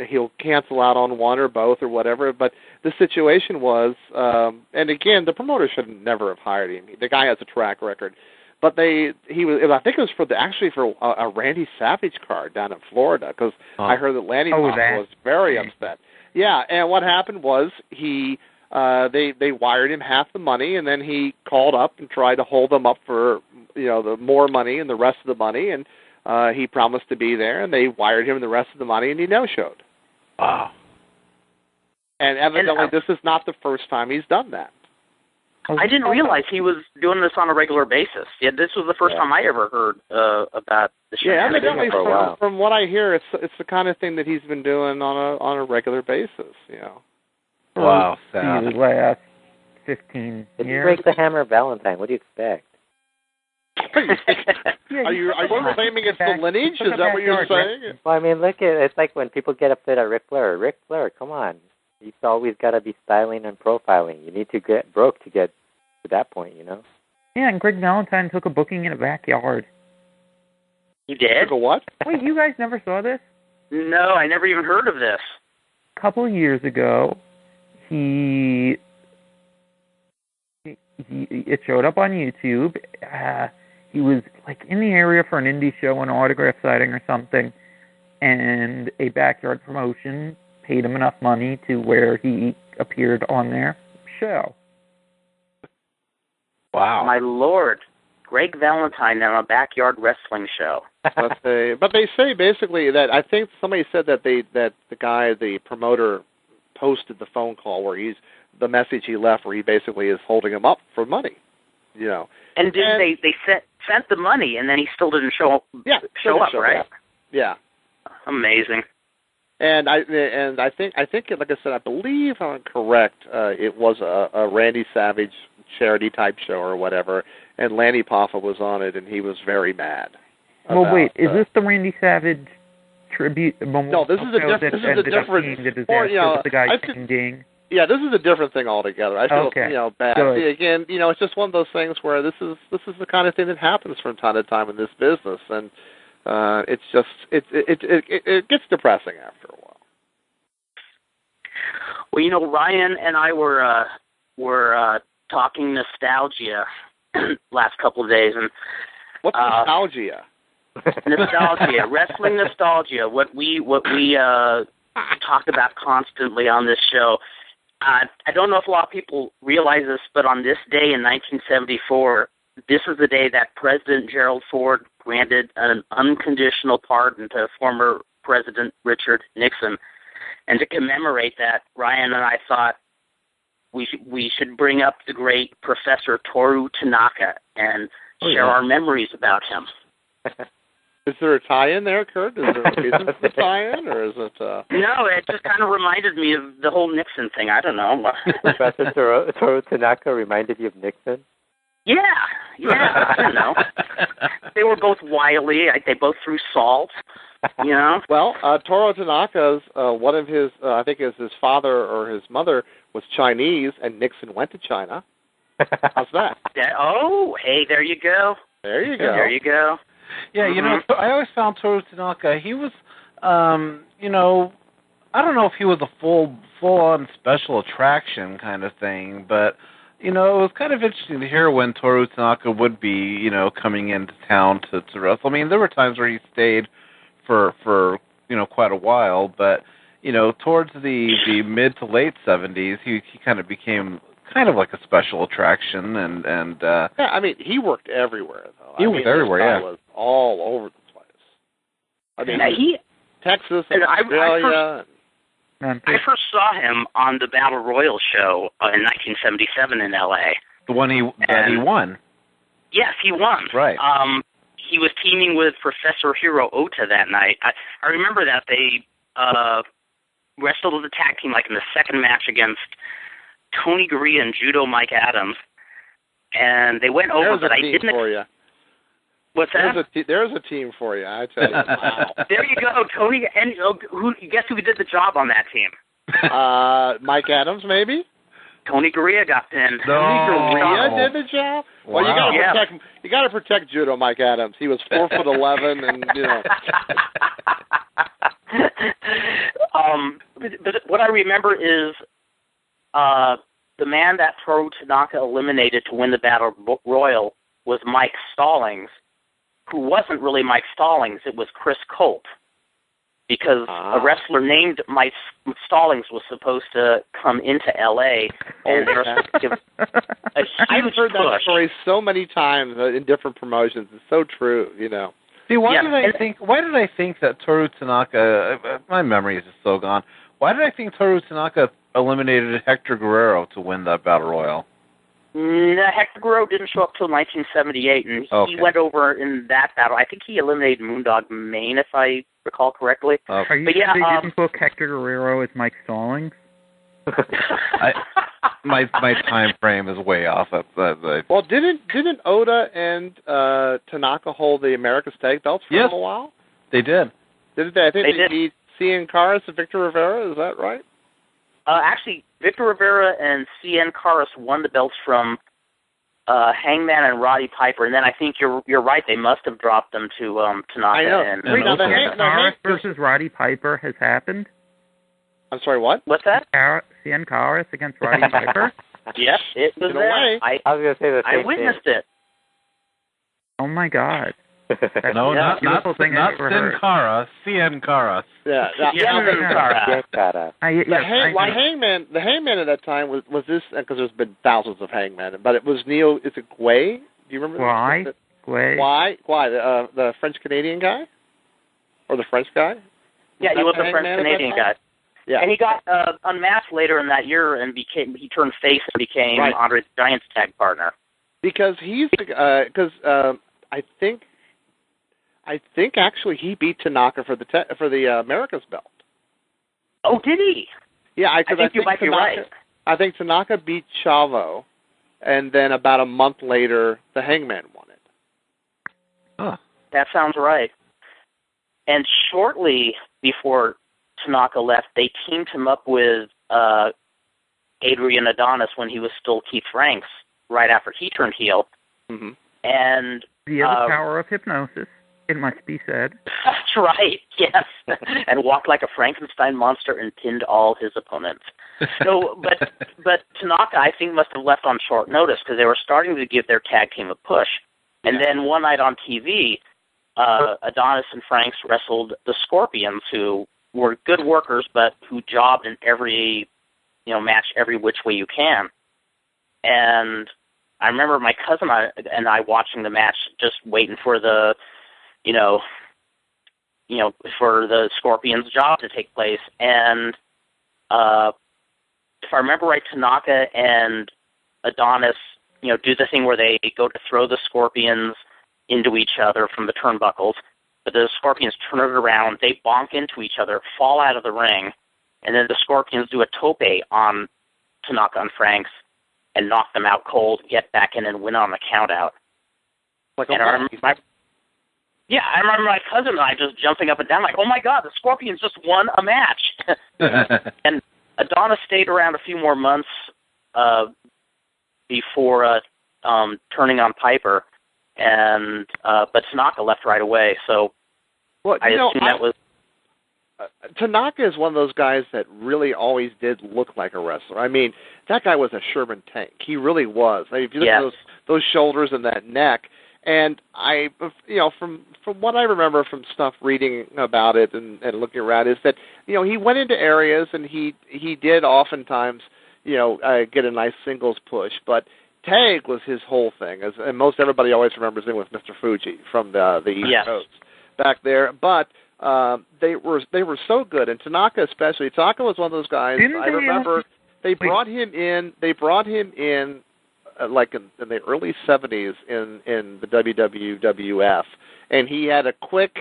[SPEAKER 4] he'll cancel out on one or both or whatever. But the situation was, and again, the promoter should never have hired him. The guy has a track record. But I think it was for a Randy Savage card down in Florida, because I heard that Lanny was very upset. Yeah, and what happened was they wired him half the money, and then he called up and tried to hold them up for the more money and the rest of the money, and he promised to be there, and they wired him the rest of the money, and he no-showed.
[SPEAKER 5] Wow.
[SPEAKER 4] And evidently, this is not the first time he's done that.
[SPEAKER 1] I didn't realize he was doing this on a regular basis. Yeah, this was the first time I ever heard about the show.
[SPEAKER 4] Yeah, evidently, from what I hear, it's the kind of thing that he's been doing on a regular basis.
[SPEAKER 5] Wow,
[SPEAKER 3] sad. The last 15
[SPEAKER 2] Did
[SPEAKER 3] years.
[SPEAKER 2] you break the hammer, Valentine? What do you expect?
[SPEAKER 3] Yeah,
[SPEAKER 4] Are you claiming it's the lineage? Is that what you're saying?
[SPEAKER 2] Well, I mean, look at it's like when people get upset at Ric Flair. Ric Flair, come on. You've always got to be styling and profiling. You need to get broke to get to that point, you know?
[SPEAKER 3] Yeah, and Greg Valentine took a booking in a backyard.
[SPEAKER 1] You did?
[SPEAKER 4] Took a what?
[SPEAKER 3] Wait, you guys never saw this?
[SPEAKER 1] No, I never even heard of this.
[SPEAKER 3] A couple of years ago, it showed up on YouTube. He was like in the area for an indie show, an autograph signing or something, and a backyard promotion paid him enough money to where he appeared on their show.
[SPEAKER 4] Wow.
[SPEAKER 1] My Lord. Greg Valentine on a backyard wrestling show.
[SPEAKER 4] But they say basically that I think somebody said that the promoter posted the phone call where the message he left where he basically is holding him up for money, you know.
[SPEAKER 1] And they sent the money and then he still didn't show up. Right?
[SPEAKER 4] Yeah.
[SPEAKER 1] Amazing.
[SPEAKER 4] And I think like I said, I believe I'm correct. It was a Randy Savage charity type show or whatever, and Lanny Poffo was on it, and he was very mad.
[SPEAKER 3] Well, wait, is this the Randy Savage tribute?
[SPEAKER 4] No, this is a different.
[SPEAKER 3] The guy singing.
[SPEAKER 4] Yeah, this is a different thing altogether. I feel bad. See, again, it's just one of those things where this is the kind of thing that happens from time to time in this business, and it's just it gets depressing after a while.
[SPEAKER 1] Well, Ryan and I were talking nostalgia last couple of days, and
[SPEAKER 4] what's nostalgia?
[SPEAKER 1] Nostalgia, wrestling nostalgia. What we talk about constantly on this show. I don't know if a lot of people realize this, but on this day in 1974, this is the day that President Gerald Ford granted an unconditional pardon to former President Richard Nixon. And to commemorate that, Ryan and I thought we should bring up the great Professor Toru Tanaka and share our memories about him.
[SPEAKER 4] Is there a tie-in there, Kurt? Is there a reason for the tie-in, or is it...
[SPEAKER 1] No, it just kind of reminded me of the whole Nixon thing. I don't know.
[SPEAKER 2] Professor Toru Tanaka reminded you of Nixon?
[SPEAKER 1] Yeah, I don't know. They were both wily. They both threw salt, you know?
[SPEAKER 4] Well, Toru Tanaka's, one of his, I think it was his father or his mother, was Chinese, and Nixon went to China. How's that?
[SPEAKER 1] Hey, there you go.
[SPEAKER 4] There you
[SPEAKER 1] go.
[SPEAKER 5] Yeah, I always found Toru Tanaka, he was, I don't know if he was a full-on special attraction kind of thing, but, it was kind of interesting to hear when Toru Tanaka would be, coming into town to wrestle. I mean, there were times where he stayed for quite a while, but, towards the mid to late 70s, he kind of became kind of like a special attraction, and
[SPEAKER 4] yeah, I mean, he worked everywhere, though.
[SPEAKER 5] He was everywhere,
[SPEAKER 4] yeah. He was all over the place. I mean, Texas and Australia.
[SPEAKER 1] I first saw him on the Battle Royal show in 1977 in L.A.
[SPEAKER 5] The one he won.
[SPEAKER 1] Yes, he won.
[SPEAKER 5] Right.
[SPEAKER 1] He was teaming with Professor Hiro Ota that night. I remember that they wrestled as a tag team, like in the second match against Tony Gurria and Judo Mike Adams, and they went over. But I didn't.
[SPEAKER 4] For you.
[SPEAKER 1] What's that?
[SPEAKER 4] There's a team for you. I tell you. Wow.
[SPEAKER 1] There you go, Tony. And guess who did the job on that team?
[SPEAKER 4] Mike Adams, maybe.
[SPEAKER 1] Tony Gurria got pinned.
[SPEAKER 4] No. Tony Gurria did the job. Well,
[SPEAKER 5] wow.
[SPEAKER 4] you got to protect Judo Mike Adams. He was 4'11", and
[SPEAKER 1] But what I remember is the man that Toru Tanaka eliminated to win the Battle Royal was Mike Stallings, who wasn't really Mike Stallings. It was Chris Colt, because a wrestler named Mike Stallings was supposed to come into L.A. and they were supposed to give a huge
[SPEAKER 4] I've heard
[SPEAKER 1] push.
[SPEAKER 4] that story so many times in different promotions. It's so true,
[SPEAKER 5] See, why did I think that Toru Tanaka? My memory is just so gone. Why did I think Toru Tanaka eliminated Hector Guerrero to win that Battle Royal?
[SPEAKER 1] Hector Guerrero didn't show up till 1978, and he went over in that battle. I think he eliminated Moondog Mayne, if I recall correctly.
[SPEAKER 3] Are you sure they didn't book Hector Guerrero as Mike Stallings?
[SPEAKER 5] My time frame is way off.
[SPEAKER 4] Well, didn't Oda and Tanaka hold the America's Tag Belts for a little while?
[SPEAKER 5] They did.
[SPEAKER 4] Didn't they? I think
[SPEAKER 1] they did.
[SPEAKER 4] beat Cien Caras and Victor Rivera. Is that right?
[SPEAKER 1] Actually, Victor Rivera and Cien Caras won the belts from Hangman and Roddy Piper, and then I think you're right. They must have dropped them to Tanaka.
[SPEAKER 4] I know.
[SPEAKER 1] And
[SPEAKER 3] Caras versus Roddy Piper has happened.
[SPEAKER 4] I'm sorry, what?
[SPEAKER 1] What's that?
[SPEAKER 3] Cien Caras against Roddy Piper.
[SPEAKER 1] Yes, it was there. I
[SPEAKER 2] was going to say the same
[SPEAKER 1] I witnessed it.
[SPEAKER 3] Oh my God!
[SPEAKER 5] No, not
[SPEAKER 3] heard.
[SPEAKER 5] Sin Cara, Cien Caras.
[SPEAKER 4] Yeah,
[SPEAKER 1] Cara.
[SPEAKER 4] The Hangman at that time was this, because there's been thousands of Hangmen, but it was Neil. Is it Guay? Do you remember?
[SPEAKER 3] Guay.
[SPEAKER 4] The French Canadian guy, or the French guy?
[SPEAKER 1] Yeah, he was the French Canadian guy.
[SPEAKER 4] Yeah,
[SPEAKER 1] and he got unmasked later in that year and he turned face and became Andre the Giant's tag partner.
[SPEAKER 4] Because I think actually he beat Tanaka for the America's belt.
[SPEAKER 1] Oh, did he?
[SPEAKER 4] Yeah,
[SPEAKER 1] I think you might be right.
[SPEAKER 4] I think Tanaka beat Chavo, and then about a month later, the Hangman won it.
[SPEAKER 5] Huh.
[SPEAKER 1] That sounds right. And shortly before Tanaka left, they teamed him up with Adrian Adonis when he was still Keith Franks, right after he turned heel.
[SPEAKER 4] Mm-hmm.
[SPEAKER 1] And
[SPEAKER 3] he has the power of hypnosis, it must be said.
[SPEAKER 1] That's right, yes. And walked like a Frankenstein monster and pinned all his opponents. So, but Tanaka, I think, must have left on short notice because they were starting to give their tag team a push. And then one night on TV, Adonis and Franks wrestled the Scorpions, who were good workers, but who jobbed in every, match every which way you can. And I remember my cousin and I watching the match, just waiting for the, for the Scorpions' job to take place. And if I remember right, Tanaka and Adonis, do the thing where they go to throw the Scorpions into each other from the turnbuckles. But the Scorpions turn it around, they bonk into each other, fall out of the ring, and then the Scorpions do a tope on Tanaka and Franks and knock them out cold, get back in, and win on the count out. I remember my cousin and I just jumping up and down like, oh my God, the Scorpions just won a match. And Adonis stayed around a few more months before turning on Piper, and but Tanaka left right away. So I assume that was.
[SPEAKER 4] Tanaka is one of those guys that really always did look like a wrestler. I mean, that guy was a Sherman tank. He really was. I mean, if you look at those shoulders and that neck, and from what I remember from stuff reading about it and looking around, is that he went into areas and he did oftentimes get a nice singles push, but tag was his whole thing. And most everybody always remembers him with Mr. Fuji from the East Coast back there, but. They were so good, and Tanaka especially. Tanaka was one of those guys. I remember they brought him in. They brought him in like in the early '70s in the WWF, and he had a quick,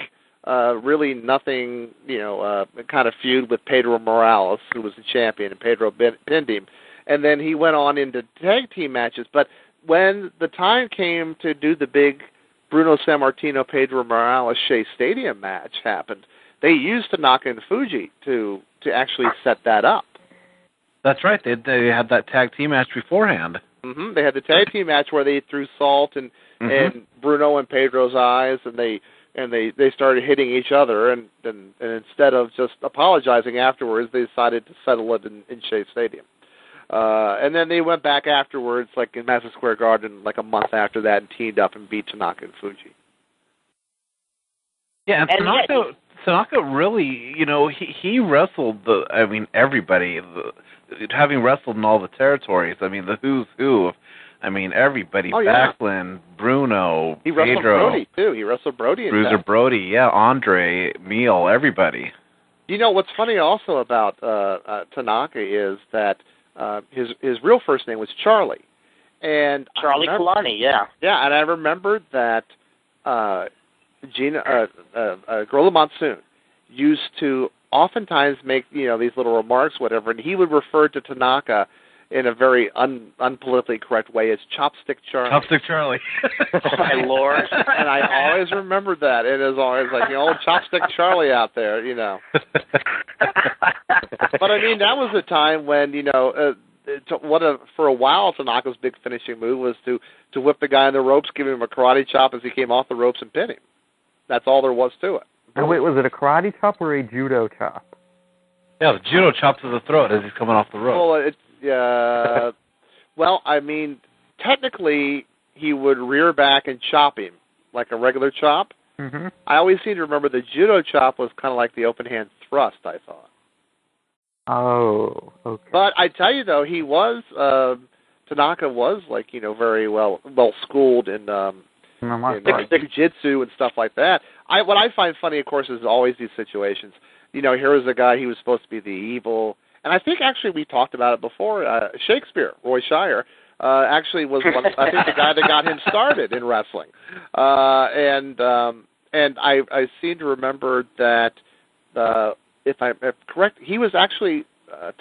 [SPEAKER 4] really nothing, kind of feud with Pedro Morales, who was the champion, and Pedro pinned him, and then he went on into tag team matches. But when the time came to do the big Bruno Sammartino, Pedro Morales, Shea Stadium match happened, they used Tanaka and Fuji to actually set that up.
[SPEAKER 5] That's right. They had that tag team match beforehand.
[SPEAKER 4] Mm-hmm. They had the tag team match where they threw salt and Bruno and Pedro's eyes, and they started hitting each other, and instead of just apologizing afterwards, they decided to settle it in Shea Stadium. And then they went back afterwards, like in Madison Square Garden, like a month after that, and teamed up and beat Tanaka and Fuji.
[SPEAKER 5] Yeah, and Tanaka really, he wrestled everybody, having wrestled in all the territories. I mean, the who's who. I mean, everybody.
[SPEAKER 4] Oh, yeah.
[SPEAKER 5] Backlund, Bruno,
[SPEAKER 4] he
[SPEAKER 5] Pedro.
[SPEAKER 4] Wrestled Brody, too. He wrestled Brody.
[SPEAKER 5] Bruiser Brody, Andre, Meal, everybody.
[SPEAKER 4] What's funny also about Tanaka is that his real first name was Charlie, and
[SPEAKER 1] Charlie Kalani,
[SPEAKER 4] yeah, and I remembered that Gorilla Monsoon used to oftentimes make these little remarks, whatever, and he would refer to Tanaka in a very unpolitically correct way as Chopstick Charlie.
[SPEAKER 5] Chopstick Charlie.
[SPEAKER 1] Oh, my Lord.
[SPEAKER 4] And I always remembered that. It is always like the old Chopstick Charlie out there, But I mean, that was a time when, for a while, Tanaka's big finishing move was to whip the guy on the ropes, give him a karate chop as he came off the ropes and pin him. That's all there was to it.
[SPEAKER 3] Oh, wait, was it a karate chop or a judo chop?
[SPEAKER 5] Yeah, the judo chop to the throat as he's coming off the rope.
[SPEAKER 4] Well, I mean, technically, he would rear back and chop him like a regular chop.
[SPEAKER 3] Mm-hmm.
[SPEAKER 4] I always seem to remember the judo chop was kind of like the open hand thrust, I thought.
[SPEAKER 3] Oh, okay.
[SPEAKER 4] But I tell you, though, he was, Tanaka was, very well schooled in jiu-jitsu and stuff like that. What I find funny, of course, is always these situations. Here was a guy, he was supposed to be the evil, and I think actually we talked about it before. Shakespeare, Roy Shire, actually was the guy that got him started in wrestling. And I seem to remember that, if I'm correct, he was actually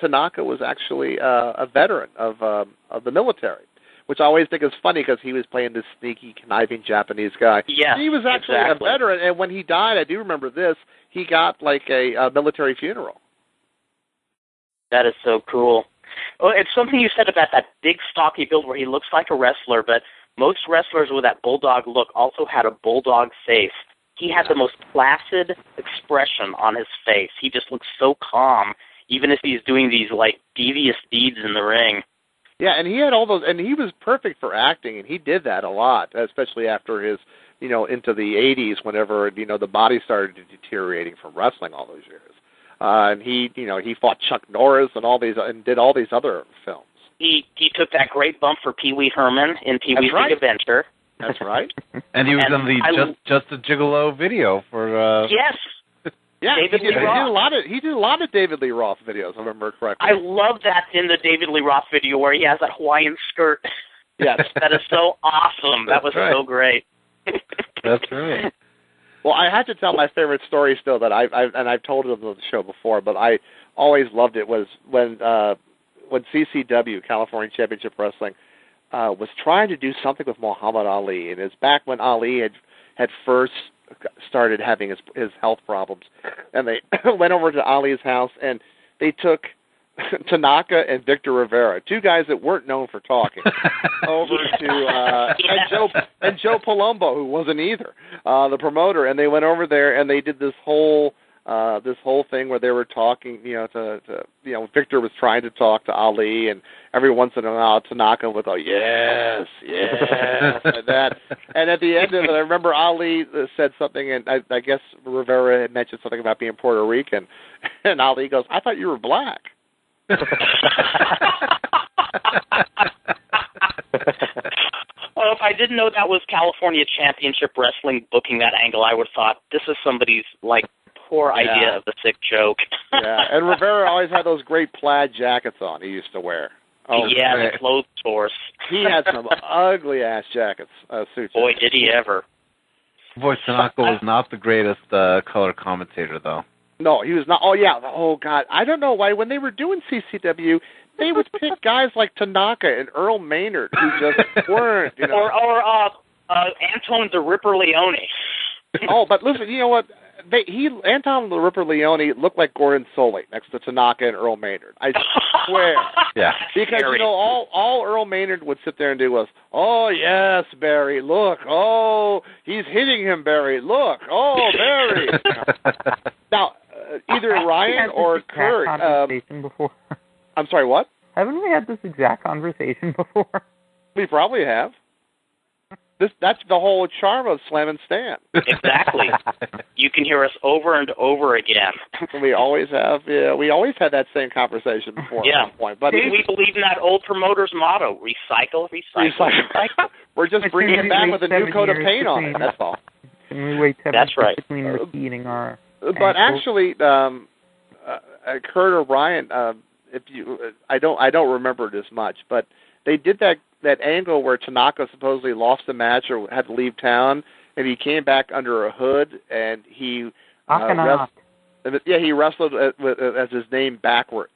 [SPEAKER 4] Tanaka was actually a veteran of the military, which I always think is funny because he was playing this sneaky, conniving Japanese guy.
[SPEAKER 1] Yeah,
[SPEAKER 4] he was actually a veteran, and when he died, I do remember this, he got like a military funeral.
[SPEAKER 1] That is so cool. Well, it's something you said about that big, stocky build where he looks like a wrestler, but most wrestlers with that bulldog look also had a bulldog face. He had the most placid expression on his face. He just looks so calm, even if he's doing these, devious deeds in the ring.
[SPEAKER 4] Yeah, and he had all those, and he was perfect for acting, and he did that a lot, especially after his, into the 80s, whenever, the body started deteriorating from wrestling all those years. And he fought Chuck Norris and did all these other films.
[SPEAKER 1] He took that great bump for Pee Wee Herman in Pee Wee's Big Adventure.
[SPEAKER 4] That's right.
[SPEAKER 5] And he was in the Just a Gigolo video for.
[SPEAKER 1] Yes.
[SPEAKER 4] Yeah,
[SPEAKER 1] David Lee Roth.
[SPEAKER 4] He did a lot of David Lee Roth videos, if I remember correctly.
[SPEAKER 1] I love that in the David Lee Roth video where he has that Hawaiian skirt.
[SPEAKER 4] Yes.
[SPEAKER 1] That is so awesome. That was so great.
[SPEAKER 5] That's right.
[SPEAKER 4] Well, I had to tell my favorite story still that I've told it on the show before, but I always loved it was when CCW, California Championship Wrestling, was trying to do something with Muhammad Ali, and it's back when Ali had first started having his health problems, and they went over to Ali's house and they took Tanaka and Victor Rivera, two guys that weren't known for talking, over to and Joe Palumbo, who wasn't either, the promoter, and they went over there and they did this whole thing where they were talking, Victor was trying to talk to Ali, and every once in a while Tanaka would go, yes, and that. And at the end of it, I remember Ali said something, and I guess Rivera had mentioned something about being Puerto Rican, and Ali goes, I thought you were black.
[SPEAKER 1] Well, if I didn't know that was California Championship Wrestling booking that angle, I would have thought this is somebody's poor idea of the sick joke.
[SPEAKER 4] Yeah, and Rivera always had those great plaid jackets on he used to wear. Oh,
[SPEAKER 1] yeah, man. The clothes horse.
[SPEAKER 4] He had some ugly ass jackets. Suits.
[SPEAKER 1] Boy, did he ever!
[SPEAKER 5] Boy, Tanaka was not the greatest color commentator, though.
[SPEAKER 4] No, he was not. Oh, yeah. Oh, God. I don't know why. When they were doing CCW, they would pick guys like Tanaka and Earl Maynard who just weren't,
[SPEAKER 1] Or Anton the Ripper Leone.
[SPEAKER 4] Oh, but listen, you know what? Anton the Ripper Leone looked like Gordon Solie next to Tanaka and Earl Maynard. I swear.
[SPEAKER 5] Yeah.
[SPEAKER 4] Because, all Earl Maynard would sit there and do was, oh, yes, Barry, look. Oh, he's hitting him, Barry. Look. Oh, Barry. Now, either Ryan or Kurt.
[SPEAKER 3] Before.
[SPEAKER 4] I'm sorry, what?
[SPEAKER 3] Haven't we had this exact conversation before?
[SPEAKER 4] We probably have. That's the whole charm of Slammin' Stan.
[SPEAKER 1] Exactly. You can hear us over and over again.
[SPEAKER 4] We always have. Yeah, we always had that same conversation before at one point. But
[SPEAKER 1] we believe in that old promoter's motto: recycle, recycle, recycle.
[SPEAKER 4] We're just bringing it back with a new coat of paint on it. That's all.
[SPEAKER 3] Can we wait 7
[SPEAKER 1] That's right.
[SPEAKER 3] between repeating our?
[SPEAKER 4] But actually, Kurt or Ryan, I don't remember it as much, but they did that angle where Tanaka supposedly lost the match or had to leave town, and he came back under a hood, and he Yeah, he wrestled as his name backwards.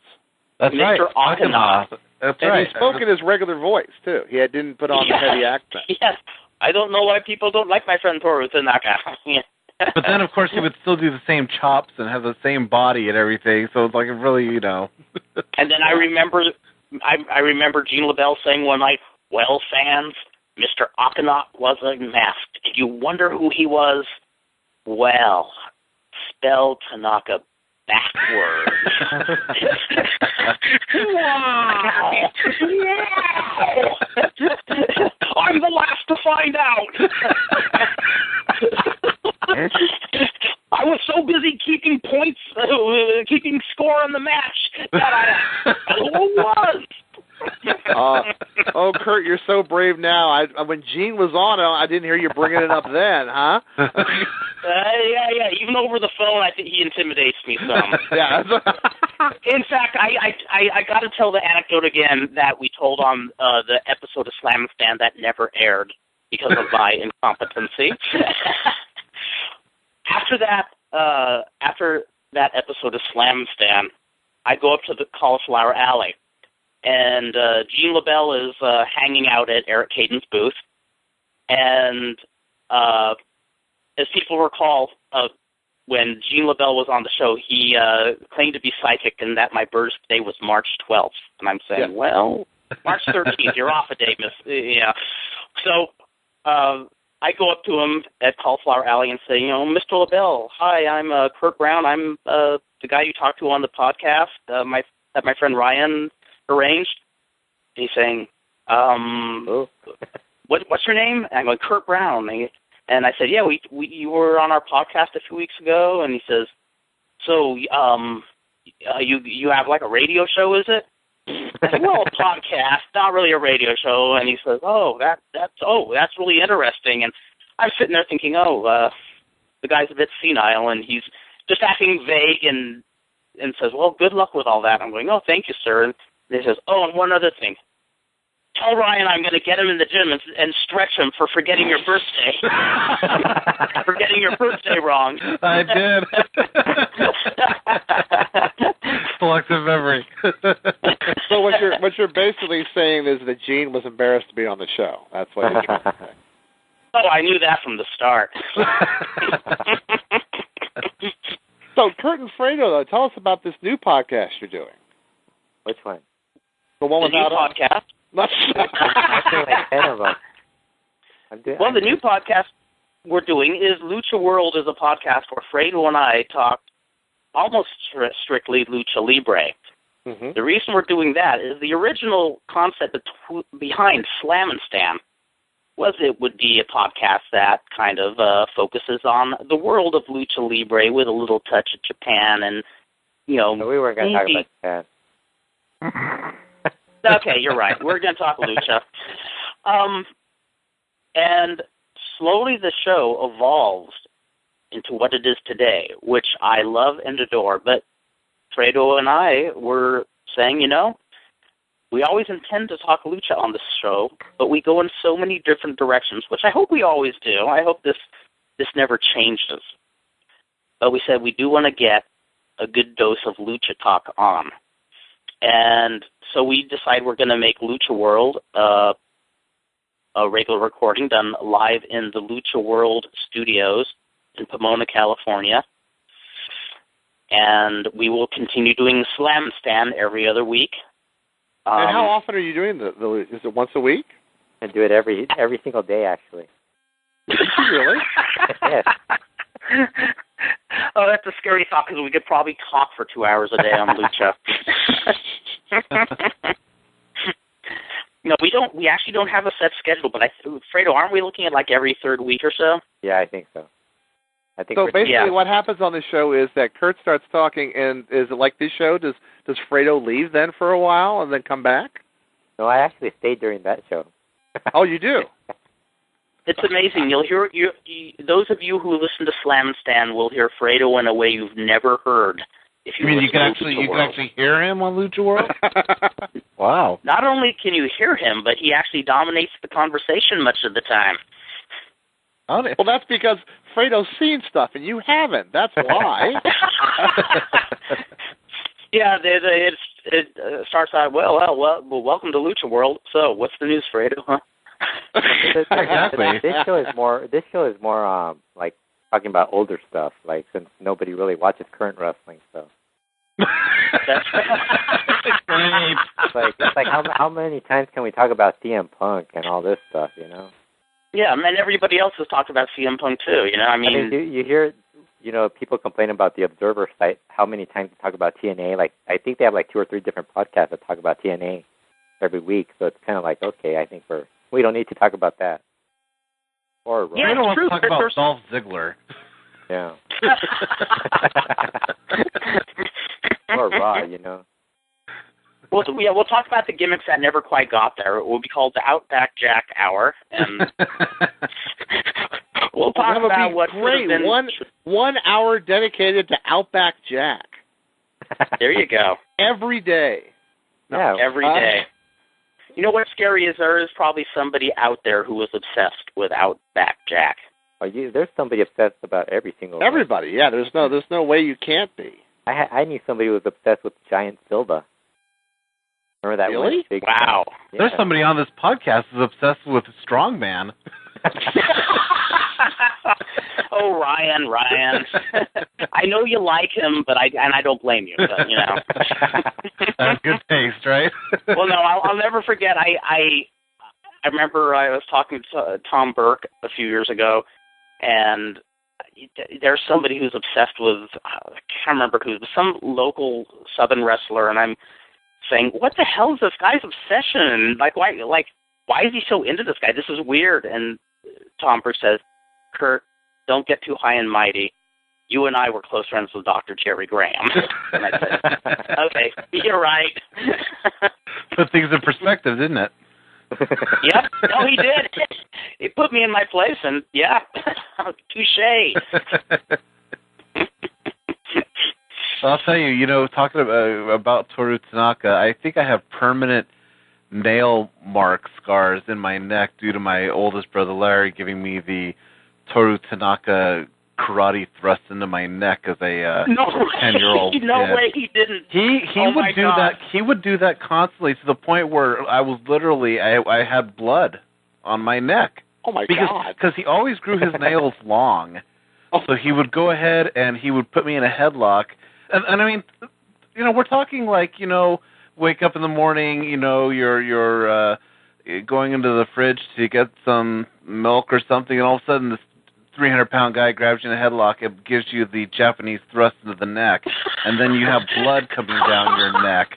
[SPEAKER 5] That's
[SPEAKER 1] Mr.
[SPEAKER 5] right.
[SPEAKER 1] Akana.
[SPEAKER 5] That's
[SPEAKER 4] and
[SPEAKER 5] right.
[SPEAKER 4] he spoke in his regular voice, too. He didn't put on the heavy accent.
[SPEAKER 1] Yes. I don't know why people don't like my friend Toru Tanaka.
[SPEAKER 5] But then, of course, he would still do the same chops and have the same body and everything. So it's like really,
[SPEAKER 1] And then I remember Gene LaBelle saying one night, "Well, fans, Mr. Akana wasn't masked. Did you wonder who he was? Well, spell Tanaka backwards." Wow! I'm the last to find out. I was so busy keeping points, keeping score on the match that I was.
[SPEAKER 4] Oh, Kurt, you're so brave now. When Gene was on, I didn't hear you bringing it up then, huh?
[SPEAKER 1] Yeah. Even over the phone, I think he intimidates me some.
[SPEAKER 4] Yeah.
[SPEAKER 1] In fact, I got to tell the anecdote again that we told on the episode of Slammin that never aired because of my incompetency. After that episode of Slammin, I go up to the Cauliflower Alley. And Gene LaBelle is hanging out at Eric Hayden's booth. And as people recall, when Gene LaBelle was on the show, he claimed to be psychic and that my birthday was March 12th. And I'm saying, well, March 13th, you're off a day, miss. Yeah. So I go up to him at Cauliflower Alley and say, Mr. LaBelle, hi, I'm Kurt Brown. I'm the guy you talked to on the podcast that my friend Ryan arranged. And he's saying, what's your name? And I'm going, Kurt Brown. And I said, yeah, you were on our podcast a few weeks ago. And he says, so you have like a radio show, is it? I said, well, a podcast, not really a radio show. And he says, that's really interesting. And I'm sitting there thinking, the guy's a bit senile, and he's just acting vague and says, well, good luck with all that. I'm going, oh, thank you, sir. And he says, oh, and one other thing. Tell Ryan I'm going to get him in the gym and stretch him for forgetting your birthday. For getting your birthday wrong.
[SPEAKER 5] I did. Selective memory.
[SPEAKER 4] So what you're basically saying is that Gene was embarrassed to be on the show. That's what you're trying to say.
[SPEAKER 1] Oh, I knew that from the start.
[SPEAKER 4] So, Kurt and Fredo, though, tell us about this new podcast you're doing.
[SPEAKER 2] Which one?
[SPEAKER 4] The one
[SPEAKER 1] without new podcast.
[SPEAKER 2] Actually, like 10 of them.
[SPEAKER 1] Well, the new podcast we're doing is LuchaWorld is a podcast where Fredo and I talk almost strictly Lucha Libre.
[SPEAKER 4] Mm-hmm.
[SPEAKER 1] The reason we're doing that is the original concept behind Slammin was it would be a podcast that kind of focuses on the world of Lucha Libre with a little touch of Japan and,
[SPEAKER 2] we weren't going to talk about Japan.
[SPEAKER 1] Okay, you're right. We're going to talk Lucha. And slowly the show evolves into what it is today, which I love and adore. But Fredo and I were saying, we always intend to talk Lucha on this show, but we go in so many different directions, which I hope we always do. I hope this never changes. But we said we do want to get a good dose of Lucha talk on. And so we decide we're going to make LuchaWorld a regular recording done live in the LuchaWorld studios in Pomona, California. And we will continue doing Slammin every other week.
[SPEAKER 4] And how often are you doing is it once a week?
[SPEAKER 2] I do it every single day, actually.
[SPEAKER 4] Really?
[SPEAKER 2] Yes.
[SPEAKER 1] Oh, that's a scary thought because we could probably talk for 2 hours a day on Lucha. We actually don't have a set schedule, but Fredo, aren't we looking at like every third week or so?
[SPEAKER 2] Yeah, I think so.
[SPEAKER 4] So basically what happens on this show is that Kurt starts talking, and is it like this show? Does Fredo leave then for a while and then come back?
[SPEAKER 2] No, I actually stayed during that show.
[SPEAKER 4] Oh, you do?
[SPEAKER 1] It's amazing. You'll hear those of you who listen to Slammin will hear Fredo in a way you've never heard. If you
[SPEAKER 5] mean you can actually hear him on LuchaWorld? Wow.
[SPEAKER 1] Not only can you hear him, but he actually dominates the conversation much of the time.
[SPEAKER 4] Well, that's because Fredo's seen stuff and you haven't. That's why.
[SPEAKER 1] Yeah, it starts out, well, welcome to LuchaWorld. So, what's the news, Fredo? Huh?
[SPEAKER 2] Exactly. This show is more like talking about older stuff, like since nobody really watches current wrestling, so.
[SPEAKER 1] That's
[SPEAKER 5] great.
[SPEAKER 2] It's like how many times can we talk about CM Punk and all this stuff, you know?
[SPEAKER 1] Yeah, and everybody else has talked about CM Punk too. You know, I mean
[SPEAKER 2] you hear, you know, people complain about the Observer site. How many times they talk about TNA? Like, I think they have like 2 or 3 different podcasts that talk about TNA every week. So it's kind of like, okay, I think we don't need to talk about that. Or Raw.
[SPEAKER 5] I don't want to talk about Dolph Ziggler.
[SPEAKER 2] Yeah. Or Raw, you know.
[SPEAKER 1] Well, yeah, we'll talk about the gimmicks that never quite got there. It will be called the Outback Jack Hour, and we'll talk about what
[SPEAKER 4] great. One hour dedicated to Outback Jack.
[SPEAKER 1] There you go.
[SPEAKER 4] Every day.
[SPEAKER 2] Yeah.
[SPEAKER 1] Every day. You know what's scary is there is probably somebody out there who was obsessed with Outback Jack.
[SPEAKER 2] There's somebody obsessed about every single.
[SPEAKER 4] Everybody, yeah. There's no way you can't be.
[SPEAKER 2] I knew somebody who was obsessed with Giant Silva. Remember that?
[SPEAKER 4] Really?
[SPEAKER 2] Big
[SPEAKER 1] wow.
[SPEAKER 2] Yeah.
[SPEAKER 5] There's somebody on this podcast who's obsessed with Strongman.
[SPEAKER 1] Oh, Ryan. I know you like him, but I don't blame you. But, you know.
[SPEAKER 5] That's good taste, right?
[SPEAKER 1] Well, no, I'll never forget. I remember I was talking to Tom Burke a few years ago, and there's somebody who's obsessed with, I can't remember who, some local Southern wrestler, and I'm saying, what the hell is this guy's obsession? Why is he so into this guy? This is weird. And Tom Burke says, Kurt, don't get too high and mighty. You and I were close friends with Dr. Jerry Graham. And I said, okay, you're right.
[SPEAKER 5] Put things in perspective, didn't it?
[SPEAKER 1] Yep. No, he did. It put me in my place, and yeah, touche.
[SPEAKER 5] I'll tell you, you know, talking about Toru Tanaka, I think I have permanent nail mark scars in my neck due to my oldest brother Larry giving me the Toru Tanaka karate thrust into my neck as a 10-year-old kid.
[SPEAKER 1] No way he didn't.
[SPEAKER 5] He would do that. He would do that constantly to the point where I was literally I had blood on my neck.
[SPEAKER 4] Oh my God!
[SPEAKER 5] Because he always grew his nails long, so he would go ahead and he would put me in a headlock. And I mean, you know, we're talking like, you know, wake up in the morning, you know, you're going into the fridge to get some milk or something, and all of a sudden this 300-pound guy grabs you in a headlock and gives you the Japanese thrust into the neck, and then you have blood coming down your neck.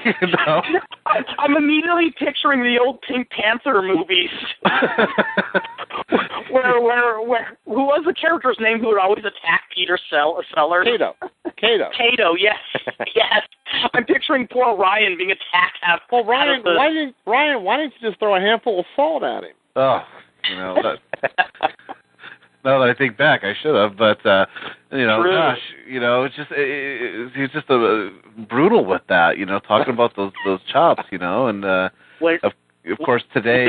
[SPEAKER 5] You know?
[SPEAKER 1] I'm immediately picturing the old Pink Panther movies. where who was the character's name who would always attack Peter Sellers? Kato, yes. Yes. I'm picturing poor Ryan being attacked.
[SPEAKER 4] Well, Ryan, why didn't you just throw a handful of salt at him?
[SPEAKER 5] Oh, you know, now that I think back, I should have, but you know, gosh, you know, it's just he's just brutal with that, you know, talking about those chops, you know, and of course today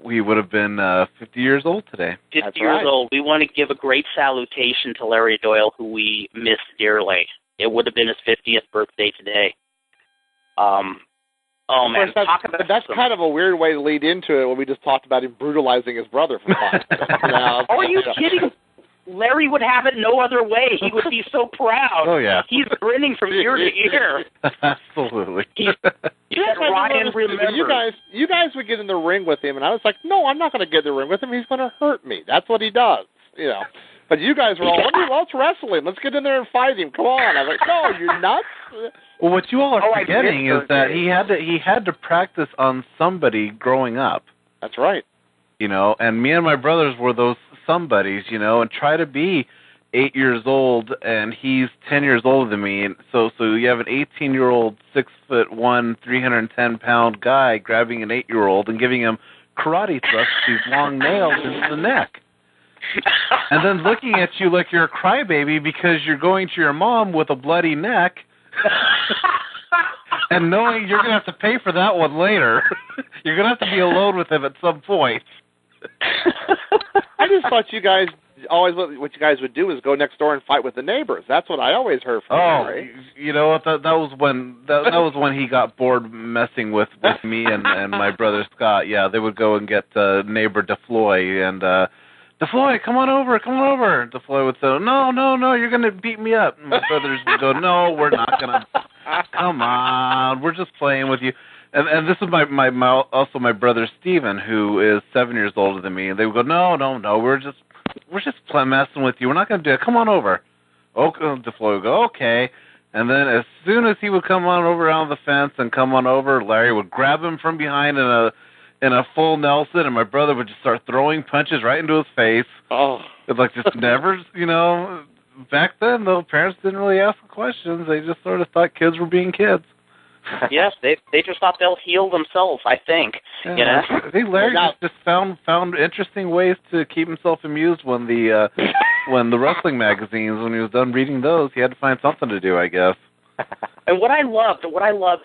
[SPEAKER 5] we would have been 50 years old today.
[SPEAKER 1] 50 years old. We want to give a great salutation to Larry Doyle, who we miss dearly. It would have been his 50th birthday today. Oh, man.
[SPEAKER 4] That's kind of a weird way to lead into it when we just talked about him brutalizing his brother for 5 minutes.
[SPEAKER 1] Are you kidding? Larry would have it no other way. He would be so proud.
[SPEAKER 5] Oh, yeah.
[SPEAKER 1] He's grinning from ear to ear.
[SPEAKER 5] Absolutely.
[SPEAKER 4] You guys would get in the ring with him, and I was like, no, I'm not going to get in the ring with him. He's going to hurt me. That's what he does, you know. But you guys were all, let's wrestle him. Let's get in there and fight him. Come on. I was like, no, you're nuts.
[SPEAKER 5] Well, what you all are forgetting is that he had to practice on somebody growing up.
[SPEAKER 4] That's right.
[SPEAKER 5] You know, and me and my brothers were those somebodies, you know, and try to be 8 years old, and he's 10 years older than me, and so you have an 18-year-old, 6'1", 310-pound guy grabbing an 8-year-old and giving him karate thrusts, these long nails into the neck. And then looking at you like you're a crybaby because you're going to your mom with a bloody neck and knowing you're going to have to pay for that one later. You're going to have to be alone with him at some point.
[SPEAKER 4] I just thought you guys always what you guys would do is go next door and fight with the neighbors. That's what I always heard from Larry.
[SPEAKER 5] You know what? That was when he got bored messing with me and my brother Scott. Yeah, they would go and get neighbor DeFloy and DeFloy, come on over. DeFloy would say, no, you're gonna beat me up. And my brothers would go, no, we're not gonna. Come on, we're just playing with you. And this is also my brother Steven, who is 7 years older than me, and they would go, no, we're just messing with you. We're not going to do it. Come on over. Okay, DeFloy would go, okay. And then as soon as he would come on over around the fence and come on over, Larry would grab him from behind in a full Nelson, and my brother would just start throwing punches right into his face.
[SPEAKER 4] Oh.
[SPEAKER 5] It's like just never, back then, the parents didn't really ask questions. They just sort of thought kids were being kids.
[SPEAKER 1] Yes, they just thought they'll heal themselves, I think.
[SPEAKER 5] Yeah. I think Larry just found interesting ways to keep himself amused when the wrestling magazines, when he was done reading those, he had to find something to do, I guess.
[SPEAKER 1] And what I loved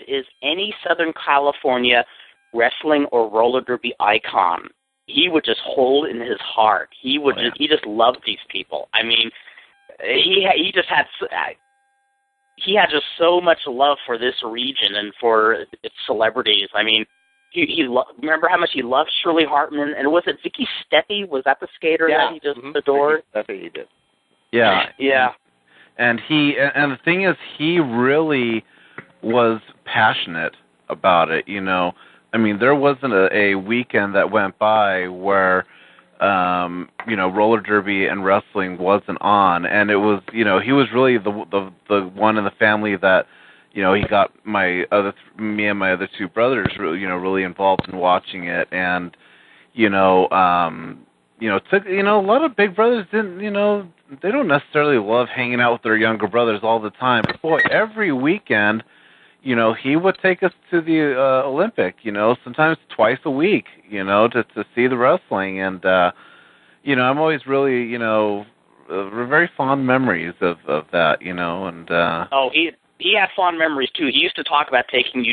[SPEAKER 1] is any Southern California wrestling or roller derby icon, he would just hold in his heart. He just loved these people. I mean, he just had just so much love for this region and for its celebrities. I mean, remember how much he loved Shirley Hartman, and was it Vicky Steffi? Was that the skater that he just adored?
[SPEAKER 4] Steffi, he did.
[SPEAKER 5] Yeah.
[SPEAKER 1] Yeah.
[SPEAKER 5] And the thing is, he really was passionate about it. I mean, there wasn't a weekend that went by where roller derby and wrestling wasn't on, and it was, he was really the one in the family that, he got me and my other two brothers, really involved in watching it, and, took, a lot of big brothers didn't, they don't necessarily love hanging out with their younger brothers all the time, but boy, every weekend, he would take us to the Olympic, sometimes twice a week, to see the wrestling. And, I'm always really, very fond memories of that, and.
[SPEAKER 1] He had fond memories, too. He used to talk about taking you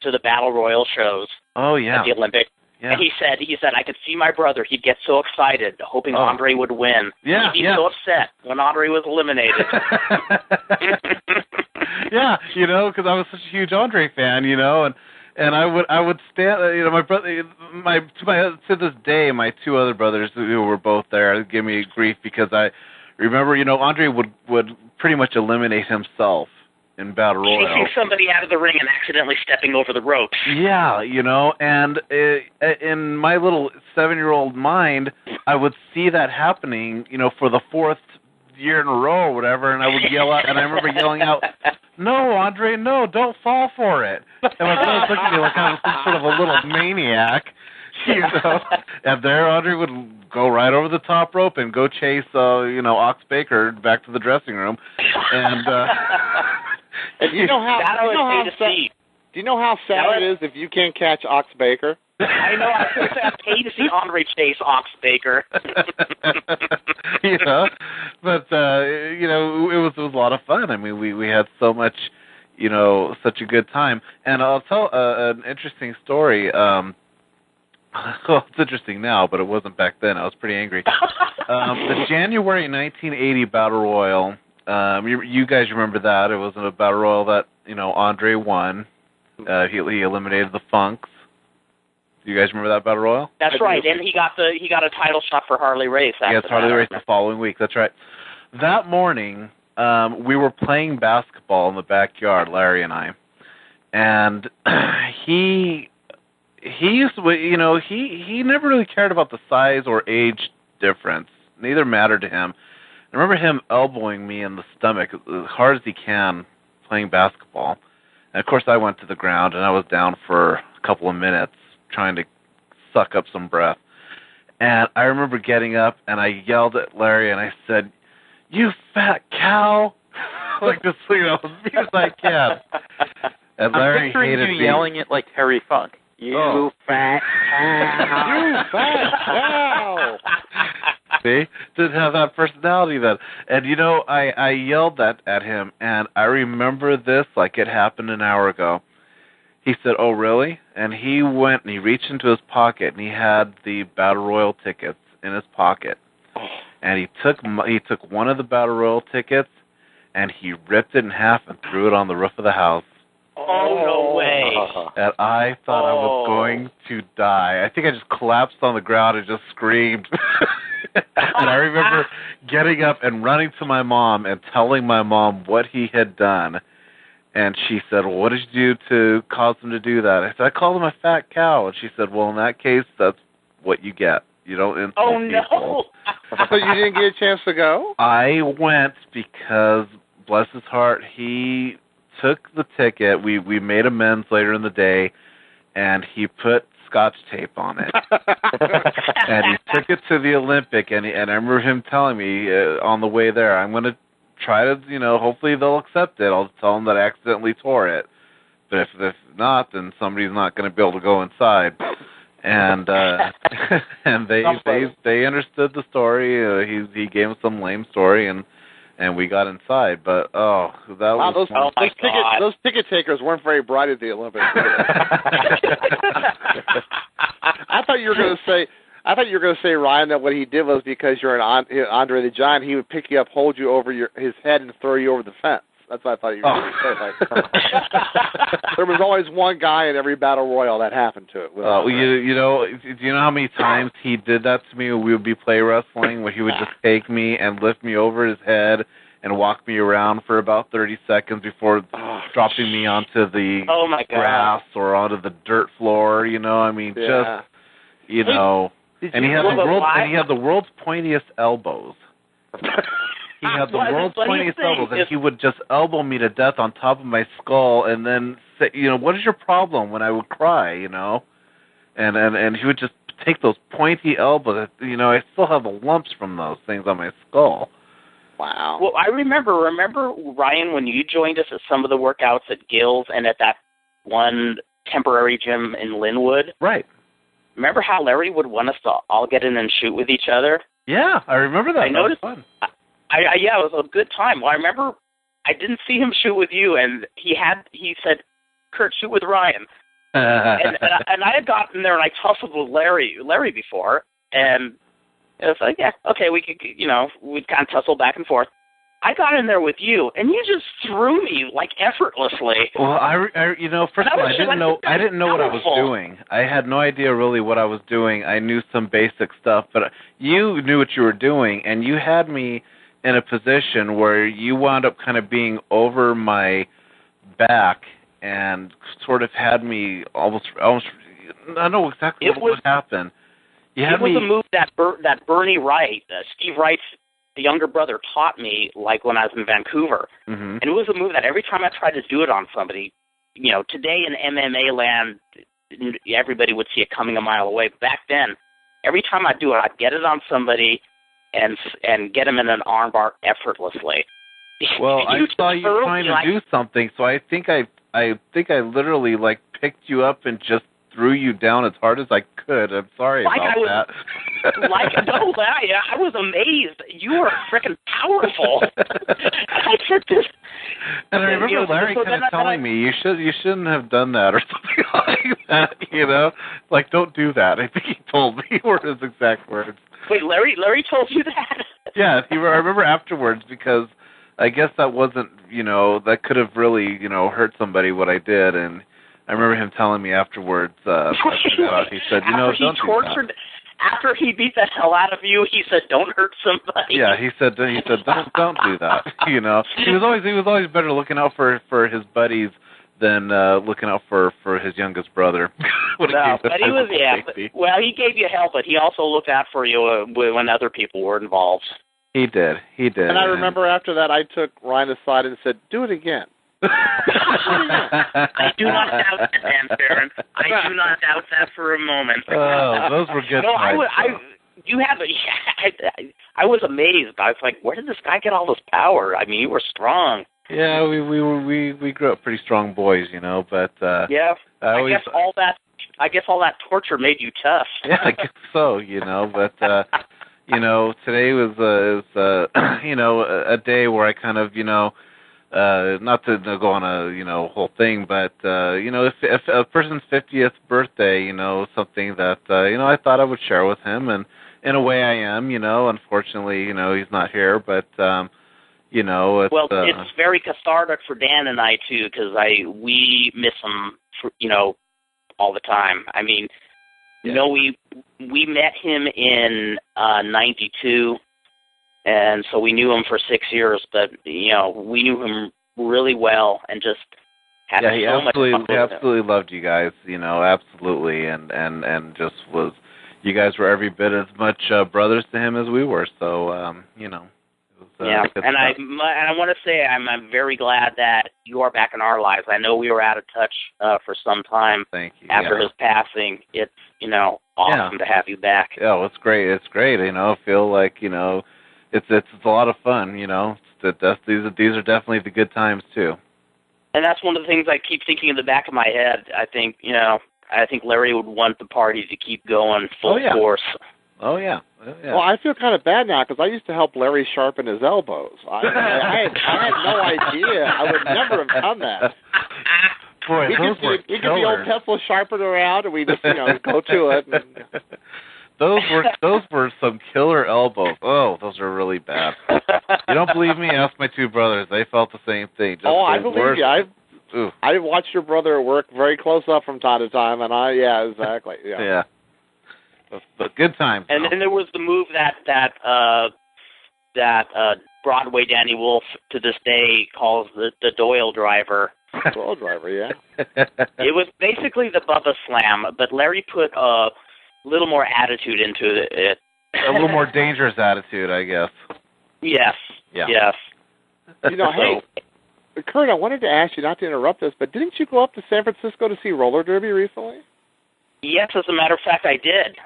[SPEAKER 1] to the Battle Royal shows.
[SPEAKER 5] Oh, yeah.
[SPEAKER 1] At the Olympic. Yeah. And he said, I could see my brother. He'd get so excited, hoping Andre would win.
[SPEAKER 5] Yeah,
[SPEAKER 1] He'd be so upset when Andre was eliminated.
[SPEAKER 5] Yeah, because I was such a huge Andre fan, and I would stand, my brother, to this day, my two other brothers who were both there give me grief because I remember, Andre would pretty much eliminate himself in Battle Royal.
[SPEAKER 1] Chasing somebody out of the ring and accidentally stepping over the ropes.
[SPEAKER 5] Yeah, and in my little 7-year-old mind, I would see that happening, for the fourth year in a row or whatever, and I would yell out, and I remember yelling out, "No, Andre, no, don't fall for it." And my brother was looking at me like I was some sort of a little maniac, and there Andre would go right over the top rope and go chase, Ox Baker back to the dressing room, and
[SPEAKER 4] do you know how sad it is if you can't catch Ox Baker?
[SPEAKER 1] I know. I was going to say, I'd pay to see Andre chase Ox Baker.
[SPEAKER 5] But it was a lot of fun. I mean, we had so much, such a good time. And I'll tell an interesting story. Well, it's interesting now, but it wasn't back then. I was pretty angry. The January 1980 Battle Royal. You guys remember that? It was a Battle Royal that Andre won. He eliminated the Funks. Do you guys remember that Battle Royal?
[SPEAKER 1] That's right, and he got a title shot for Harley Race.
[SPEAKER 5] Yes, Harley Race the following week. That's right. That morning, we were playing basketball in the backyard, Larry and I, and he used to, he never really cared about the size or age difference. Neither mattered to him. I remember him elbowing me in the stomach as hard as he can playing basketball. And, of course, I went to the ground, and I was down for a couple of minutes trying to suck up some breath. And I remember getting up, and I yelled at Larry, and I said, "You fat cow!" like this, as mean as I can. And Larry hated
[SPEAKER 3] you yelling it like Terry Funk. You fat cow!
[SPEAKER 4] You fat cow!
[SPEAKER 5] See? Didn't have that personality then. And, I yelled that at him, and I remember this like it happened an hour ago. He said, "Oh, really?" And he went and he reached into his pocket and he had the Battle Royal tickets in his pocket. And he took one of the Battle Royal tickets and he ripped it in half and threw it on the roof of the house.
[SPEAKER 1] Oh, no way.
[SPEAKER 5] And I thought I was going to die. I think I just collapsed on the ground and just screamed. And I remember getting up and running to my mom and telling my mom what he had done. And she said, "Well, what did you do to cause him to do that?" I said, "I called him a fat cow." And she said, "Well, in that case, that's what you get. You don't insult people."
[SPEAKER 4] So you didn't get a chance to go?
[SPEAKER 5] I went because, bless his heart, he took the ticket. We made amends later in the day, and he put Scotch tape on it. And he took it to the Olympic, and I remember him telling me on the way there, "I'm going to try to, hopefully they'll accept it. I'll tell them that I accidentally tore it. But if not, then somebody's not going to be able to go inside." And and they understood the story. He gave them some lame story, and we got inside. But
[SPEAKER 4] those ticket takers weren't very bright at the Olympics. I thought you were going to say, Ryan, that what he did was because you're an Andre the Giant, he would pick you up, hold you over his head, and throw you over the fence. That's what I thought you were going to say. There was always one guy in every battle royal that happened to it. Do
[SPEAKER 5] you know how many times he did that to me when we would be play wrestling, where he would just take me and lift me over his head and walk me around for about 30 seconds before dropping me onto the grass or onto the dirt floor. And he had the world's pointiest elbows. He had the world's pointiest elbows, and he would just elbow me to death on top of my skull, and then say, "What is your problem?" when I would cry, and he would just take those pointy elbows. I still have the lumps from those things on my skull.
[SPEAKER 4] Wow.
[SPEAKER 1] Well, I remember Ryan, when you joined us at some of the workouts at Gill's and at that one temporary gym in Linwood.
[SPEAKER 5] Right.
[SPEAKER 1] Remember how Larry would want us to all get in and shoot with each other?
[SPEAKER 5] Yeah, I remember that.
[SPEAKER 1] I noticed.
[SPEAKER 5] That was fun.
[SPEAKER 1] Yeah, it was a good time. Well, I remember I didn't see him shoot with you, and he said, "Kurt, shoot with Ryan." and I had gotten there and I tussled with Larry before, and it was like, yeah, okay, we could, we'd kind of tussle back and forth. I got in there with you, and you just threw me like effortlessly.
[SPEAKER 5] Well, first of all, I didn't know what I was doing. I had no idea really what I was doing. I knew some basic stuff, but you knew what you were doing, and you had me in a position where you wound up kind of being over my back and sort of had me almost. I know exactly what happened.
[SPEAKER 1] It was a move that Bernie Wright, Steve Wright's the younger brother, taught me, like when I was in Vancouver.
[SPEAKER 5] Mm-hmm.
[SPEAKER 1] And it was a move that every time I tried to do it on somebody, today in MMA land, everybody would see it coming a mile away. Back then, every time I'd do it, I'd get it on somebody and get them in an armbar effortlessly.
[SPEAKER 5] Well, I saw you trying to do something, so I think I literally picked you up and just threw you down as hard as I could. I'm sorry about that.
[SPEAKER 1] I was amazed. You were freaking powerful.
[SPEAKER 5] And I remember Larry kind of telling me you shouldn't have done that or something like that. Don't do that. I think he told me were his exact words.
[SPEAKER 1] Wait, Larry told you that?
[SPEAKER 5] Yeah, I remember afterwards because I guess that wasn't that could have really hurt somebody what I did, and I remember him telling me afterwards. He said, don't do that.
[SPEAKER 1] After he beat the hell out of you, he said, "Don't hurt somebody."
[SPEAKER 5] Yeah, he said, don't do that. He was always better looking out for his buddies than looking out for his youngest brother.
[SPEAKER 1] He gave you help, but he also looked out for you when other people were involved.
[SPEAKER 5] He did.
[SPEAKER 4] And I remember after that, I took Ryan aside and said, "Do it again."
[SPEAKER 1] I do not doubt that, Dan Farren. I do not doubt that for a moment.
[SPEAKER 5] Oh, those were good times.
[SPEAKER 1] I was amazed. I was like, where did this guy get all this power? I mean, you were strong.
[SPEAKER 5] Yeah, we grew up pretty strong boys, but
[SPEAKER 1] yeah. I guess all that torture made you tough.
[SPEAKER 5] Yeah, I guess so, but today was a day where I kind of not to go on a whole thing, but if a person's 50th birthday, something that I thought I would share with him, and in a way I am, unfortunately, he's not here, but it's
[SPEAKER 1] it's very cathartic for Dan and I too, because we miss him all the time. I mean, we met him in '92. And so we knew him for 6 years, but we knew him really well, and just had so much fun with him.
[SPEAKER 5] He absolutely loved you guys, absolutely, and just was. You guys were every bit as much brothers to him as we were, so it was,
[SPEAKER 1] and I want to say I'm very glad that you are back in our lives. I know we were out of touch for some time.
[SPEAKER 5] Thank you.
[SPEAKER 1] After his passing. It's awesome to have you back.
[SPEAKER 5] Yeah, it's great. It's great. I feel like It's a lot of fun, these are definitely the good times too.
[SPEAKER 1] And that's one of the things I keep thinking in the back of my head. I think Larry would want the party to keep going full force.
[SPEAKER 5] Oh yeah.
[SPEAKER 4] Well, I feel kind of bad now because I used to help Larry sharpen his elbows. I had no idea. I would never have done that.
[SPEAKER 5] Boy,
[SPEAKER 4] we could be old pencil sharpener around, and we just go to it. And,
[SPEAKER 5] Those were some killer elbows. Oh, those are really bad. You don't believe me? Ask my two brothers. They felt the same thing.
[SPEAKER 4] I believe you. I watched your brother work very close up from time to time, and exactly. Yeah.
[SPEAKER 5] But good times.
[SPEAKER 1] And then there was the move that Broadway Danny Wolf to this day calls the Doyle driver.
[SPEAKER 4] Doyle driver, yeah.
[SPEAKER 1] It was basically the Bubba Slam, but Larry put a little more attitude into it.
[SPEAKER 5] A little more dangerous attitude, I guess.
[SPEAKER 1] Yes.
[SPEAKER 5] Yeah.
[SPEAKER 1] Yes.
[SPEAKER 4] Hey, Kurt, I wanted to ask you, not to interrupt this, but didn't you go up to San Francisco to see roller derby recently?
[SPEAKER 1] Yes, as a matter of fact, I did.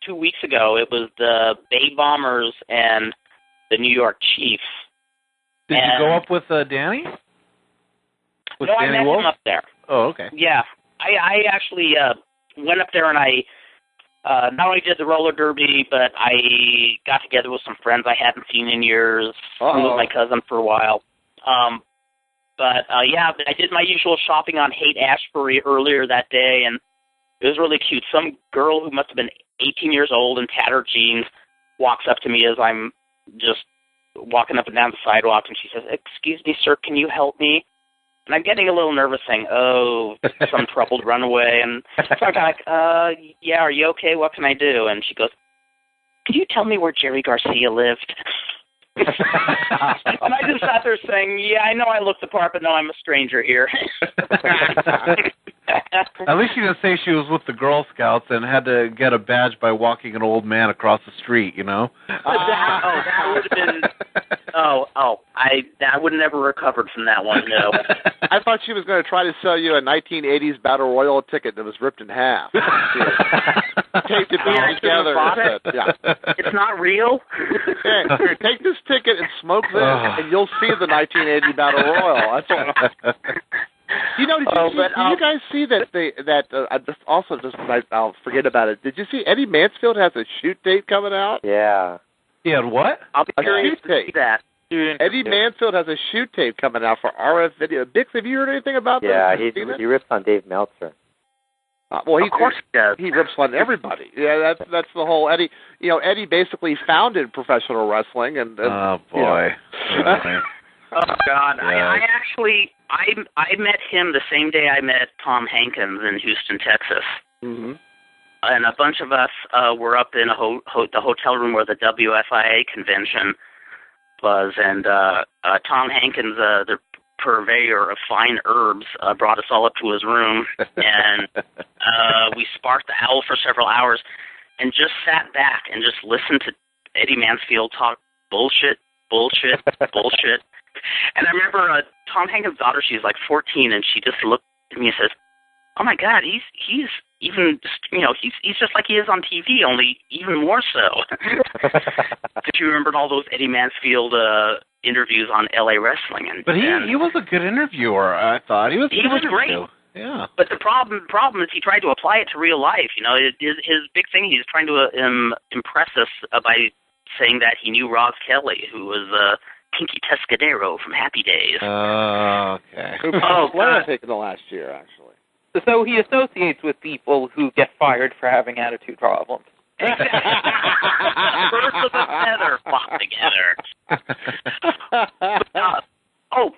[SPEAKER 1] 2 weeks ago, it was the Bay Bombers and the New York Chiefs.
[SPEAKER 5] Did you go up with Danny? With
[SPEAKER 1] I
[SPEAKER 5] Danny
[SPEAKER 1] met
[SPEAKER 5] Wolf?
[SPEAKER 1] him up there.
[SPEAKER 5] Oh, okay.
[SPEAKER 1] Yeah. I actually went up there, and I not only did the roller derby, but I got together with some friends I hadn't seen in years. Hung with my cousin for a while. But I did my usual shopping on Haight-Ashbury earlier that day, and it was really cute. Some girl who must have been 18 years old in tattered jeans walks up to me as I'm just walking up and down the sidewalk, and she says, "Excuse me, sir, can you help me?" And I'm getting a little nervous, saying, some troubled runaway. And so I'm kind of like, yeah, are you okay? What can I do? And she goes, "Could you tell me where Jerry Garcia lived?" And I just sat there saying, "Yeah, I know I look the part, but no, I'm a stranger here."
[SPEAKER 5] At least she didn't say she was with the Girl Scouts and had to get a badge by walking an old man across the street, That
[SPEAKER 1] would have been... I would have never recovered from that one, no.
[SPEAKER 4] I thought she was going to try to sell you a 1980s Battle Royal ticket that was ripped in half. Taped it back together.
[SPEAKER 1] It's not real?
[SPEAKER 4] Here, take this ticket and smoke this, and you'll see the 1980 Battle Royal. That's all. Did you guys see I'll forget about it. Did you see Eddie Mansfield has a shoot date coming out?
[SPEAKER 2] Yeah.
[SPEAKER 5] He had what?
[SPEAKER 1] I'll be curious to see that.
[SPEAKER 4] Eddie Mansfield has a shoot tape coming out for RF Video. Bix, have you heard anything about that?
[SPEAKER 2] Yeah, he rips on Dave Meltzer.
[SPEAKER 1] Of course he does.
[SPEAKER 4] He rips on everybody. Yeah, that's the whole Eddie. Eddie basically founded professional wrestling, and
[SPEAKER 5] oh boy.
[SPEAKER 1] Oh God!
[SPEAKER 5] Yeah.
[SPEAKER 1] I met him the same day I met Tom Hankins in Houston, Texas.
[SPEAKER 4] Mm-hmm.
[SPEAKER 1] And a bunch of us were up in the hotel room where the WFIA convention was, and Tom Hankins, the purveyor of fine herbs, brought us all up to his room, and we sparked the owl for several hours, and just sat back and just listened to Eddie Mansfield talk bullshit. And I remember Tom Hankins' daughter, she's like 14, and she just looked at me and says, "Oh my God, he's even, he's just like he is on TV, only even more so." She remembered all those Eddie Mansfield interviews on LA Wrestling,
[SPEAKER 5] but he was a good interviewer. I thought he was
[SPEAKER 1] great.
[SPEAKER 5] Yeah.
[SPEAKER 1] But the problem is he tried to apply it to real life. His big thing, he's trying to impress us by saying that he knew Roz Kelly, who was Kinky Tuscadero from Happy Days.
[SPEAKER 5] Okay.
[SPEAKER 4] Oh, God. Pick in the last year, actually.
[SPEAKER 6] So he associates with people who get fired for having attitude problems.
[SPEAKER 1] Exactly. Birds of a feather flock together.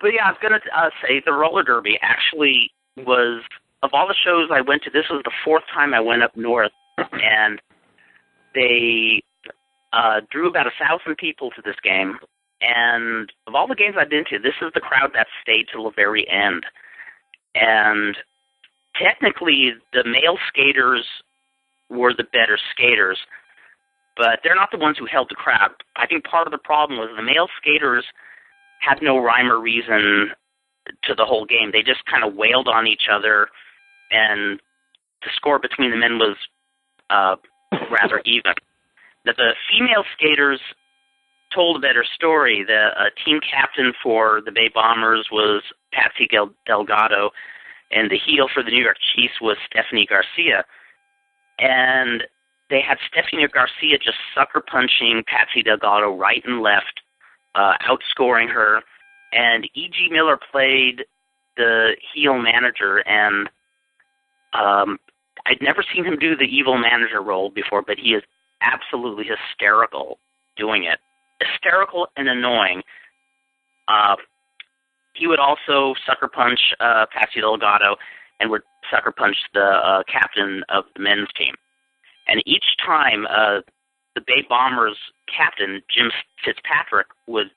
[SPEAKER 1] But yeah, I was going to say the roller derby actually was, of all the shows I went to, this was the fourth time I went up north, and they drew about 1,000 people to this game. And of all the games I've been to, this is the crowd that stayed till the very end. And technically, the male skaters were the better skaters, but they're not the ones who held the crowd. I think part of the problem was the male skaters had no rhyme or reason to the whole game. They just kind of wailed on each other, and the score between the men was rather even. The female skaters told a better story. The team captain for the Bay Bombers was Patsy Delgado, and the heel for the New York Chiefs was Stephanie Garcia. And they had Stephanie Garcia just sucker punching Patsy Delgado right and left, outscoring her. And E.G. Miller played the heel manager, and I'd never seen him do the evil manager role before, but he is absolutely hysterical doing it. Hysterical and annoying. He would also sucker punch Patsy Delgado and would sucker punch the captain of the men's team. And each time, the Bay Bombers captain, Jim Fitzpatrick, would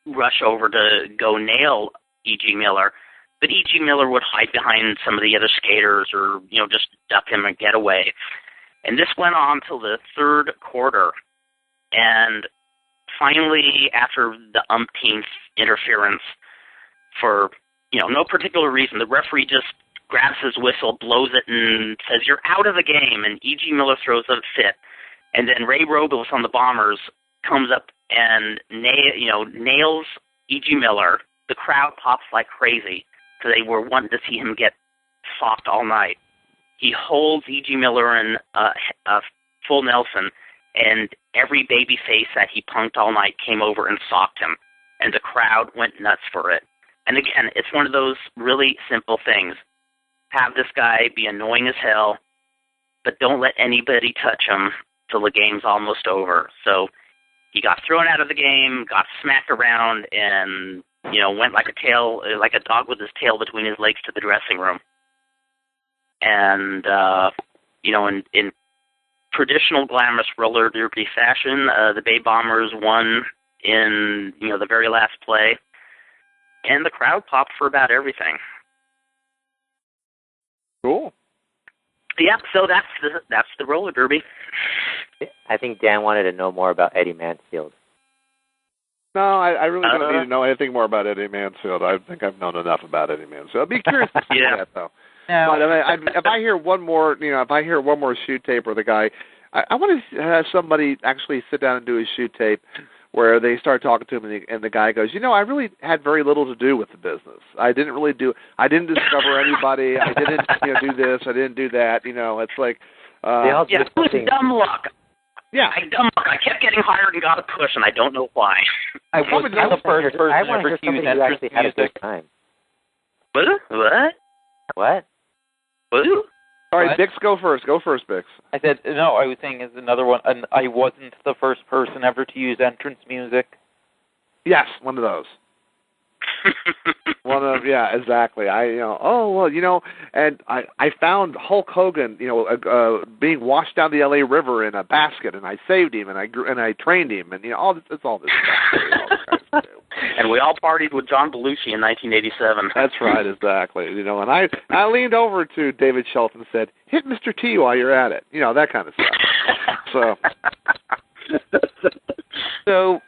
[SPEAKER 1] rush over to go nail E.G. Miller, but E.G. Miller would hide behind some of the other skaters or, just duck him and get away. And this went on till the third quarter. And finally, after the umpteenth interference, for, no particular reason, the referee just grabs his whistle, blows it, and says, "You're out of the game," and E.G. Miller throws a fit. And then Ray Robles on the Bombers comes up and nails E.G. Miller. The crowd pops like crazy, because they were wanting to see him get socked all night. He holds E.G. Miller in full Nelson, and every baby face that he punked all night came over and socked him, and the crowd went nuts for it. And again, it's one of those really simple things. Have this guy be annoying as hell, but don't let anybody touch him till the game's almost over. So he got thrown out of the game, got smacked around, and went like a dog with his tail between his legs to the dressing room. And in traditional glamorous roller derby fashion, the Bay Bombers won in the very last play, and the crowd popped for about everything.
[SPEAKER 4] Cool.
[SPEAKER 1] Yeah, so that's the roller derby.
[SPEAKER 2] I think Dan wanted to know more about Eddie Mansfield.
[SPEAKER 4] No, I really don't need to know anything more about Eddie Mansfield. I think I've known enough about Eddie Mansfield. I'd be curious to see that, though.
[SPEAKER 6] Now,
[SPEAKER 4] but if I hear one more, shoot tape where the guy, I want to have somebody actually sit down and do a shoot tape where they start talking to him, and the guy goes, I really had very little to do with the business. I didn't discover anybody. I didn't, do this. I didn't do that. It's like,
[SPEAKER 1] it was dumb luck.
[SPEAKER 4] Yeah,
[SPEAKER 1] dumb luck. I kept getting hired and got a push, and I don't know why.
[SPEAKER 6] I was the first person ever to use entrance music.
[SPEAKER 2] Had a good time.
[SPEAKER 1] What?
[SPEAKER 2] What?
[SPEAKER 4] All right, Bix, go first. Go first, Bix.
[SPEAKER 6] I said, no, I was saying is another one, and I wasn't the first person ever to use entrance music.
[SPEAKER 4] Yes, one of those. Exactly. And I found Hulk Hogan, being washed down the L.A. River in a basket, and I saved him, and I trained him, and it's all this stuff.
[SPEAKER 1] And we all partied with John Belushi in 1987.
[SPEAKER 4] That's right, exactly. And I leaned over to David Shelton and said, "Hit Mr. T while you're at it," that kind of stuff.
[SPEAKER 6] So,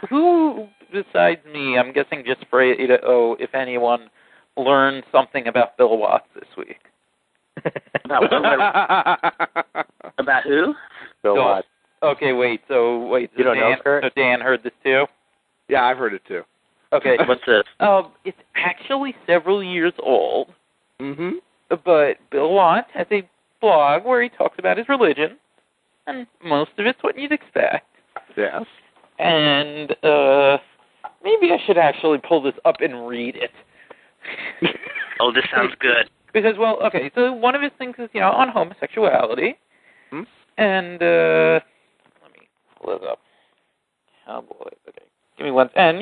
[SPEAKER 6] who besides me, I'm guessing just Fredo, if anyone, learned something about Bill Watts this week?
[SPEAKER 1] About who?
[SPEAKER 2] Bill Watts.
[SPEAKER 6] Okay, wait. So
[SPEAKER 2] you don't know, Kurt?
[SPEAKER 6] So Dan heard this too?
[SPEAKER 4] Yeah, I've heard it too.
[SPEAKER 6] Okay.
[SPEAKER 1] What's this?
[SPEAKER 6] It's actually several years old.
[SPEAKER 4] Mm-hmm.
[SPEAKER 6] But Bill Watts has a blog where he talks about his religion, and most of it's what you'd expect.
[SPEAKER 4] Yes.
[SPEAKER 6] And maybe I should actually pull this up and read it.
[SPEAKER 1] Oh, this sounds good.
[SPEAKER 6] Because, well, okay, so one of his things is, on homosexuality. And, let me pull it up. Cowboy, okay. Give me one, and,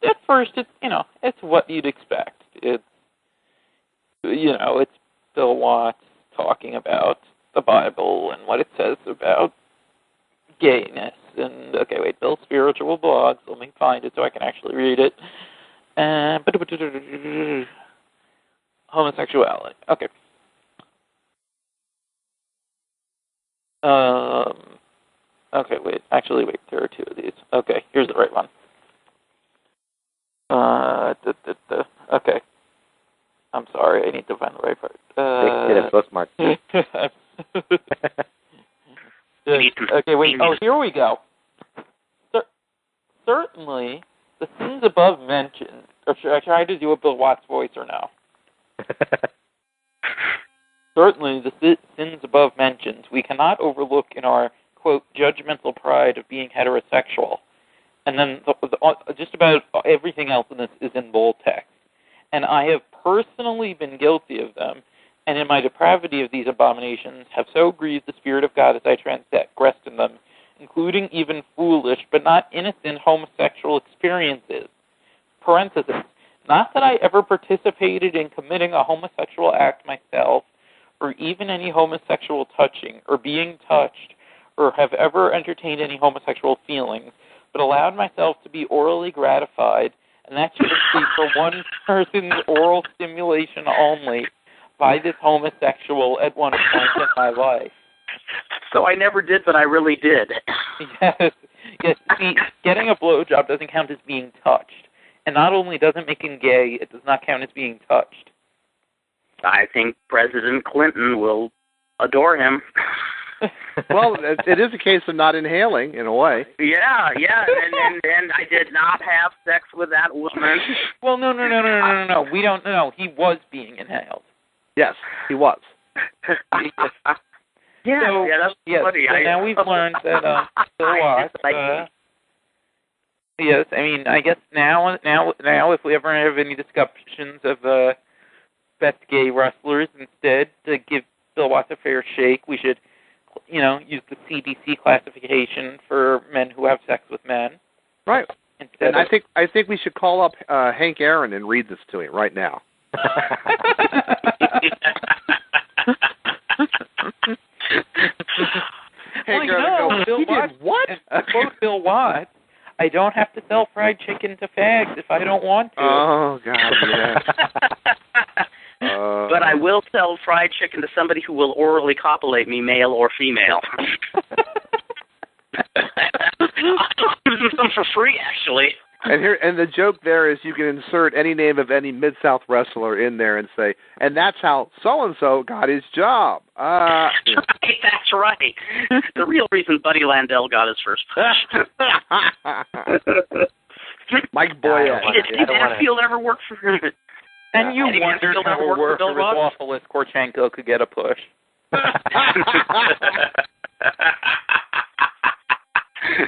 [SPEAKER 6] at first, it's, it's what you'd expect. It's, it's Bill Watts talking about the Bible and what it says about gayness. And, okay, wait, Bill's spiritual blogs. Let me find it so I can actually read it. Homosexuality. Okay. Okay, wait. Actually, wait. There are two of these. Okay, here's the right one. Okay. I'm sorry. I need to find the right part.
[SPEAKER 2] Get a bookmark.
[SPEAKER 6] Okay, wait. Oh, here we go. Certainly, the sins above mentioned. Or should I try to do a Bill Watts voice or no? Certainly, the sins above mentioned we cannot overlook in our, quote, judgmental pride of being heterosexual. And then just about everything else in this is in bold text. And I have personally been guilty of them, and in my depravity of these abominations have so grieved the Spirit of God as I transgressed in them, including even foolish but not innocent homosexual experiences. Parenthesis. Not that I ever participated in committing a homosexual act myself, or even any homosexual touching, or being touched, or have ever entertained any homosexual feelings, but allowed myself to be orally gratified, and that should be for one person's oral stimulation only, by this homosexual at one point in my life.
[SPEAKER 1] So I never did, but I really did.
[SPEAKER 6] Yes. See, getting a blowjob doesn't count as being touched. And not only doesn't make him gay, it does not count as being touched.
[SPEAKER 1] I think President Clinton will adore him.
[SPEAKER 4] Well, it is a case of not inhaling, in a way.
[SPEAKER 1] Yeah, and I did not have sex with that woman.
[SPEAKER 6] Well, no. We don't know. He was being inhaled.
[SPEAKER 4] Yes, he was.
[SPEAKER 1] Yeah, that's funny.
[SPEAKER 6] So now we've learned that Bill Watts. Yes, I mean, I guess now, if we ever have any discussions of best gay wrestlers, instead to give Bill Watts a fair shake, we should, use the CDC classification for men who have sex with men.
[SPEAKER 4] Right. And I think we should call up Hank Aaron and read this to him right now. Hank Aaron,
[SPEAKER 6] Bill Watts,
[SPEAKER 4] what?
[SPEAKER 6] Quote Bill Watts. I don't have to sell fried chicken to fags if I don't want to.
[SPEAKER 4] Oh, God, yeah.
[SPEAKER 1] But I will sell fried chicken to somebody who will orally copulate me, male or female. I'll give them some for free, actually.
[SPEAKER 4] And the joke there is you can insert any name of any Mid-South wrestler in there and say, and that's how so-and-so got his job.
[SPEAKER 1] That's right. The real reason Buddy Landell got his first push.
[SPEAKER 4] Mike Boyette.
[SPEAKER 1] Did Hatfield ever work for him?
[SPEAKER 6] And you wondered how a worker as awful as Korchenko could get a push.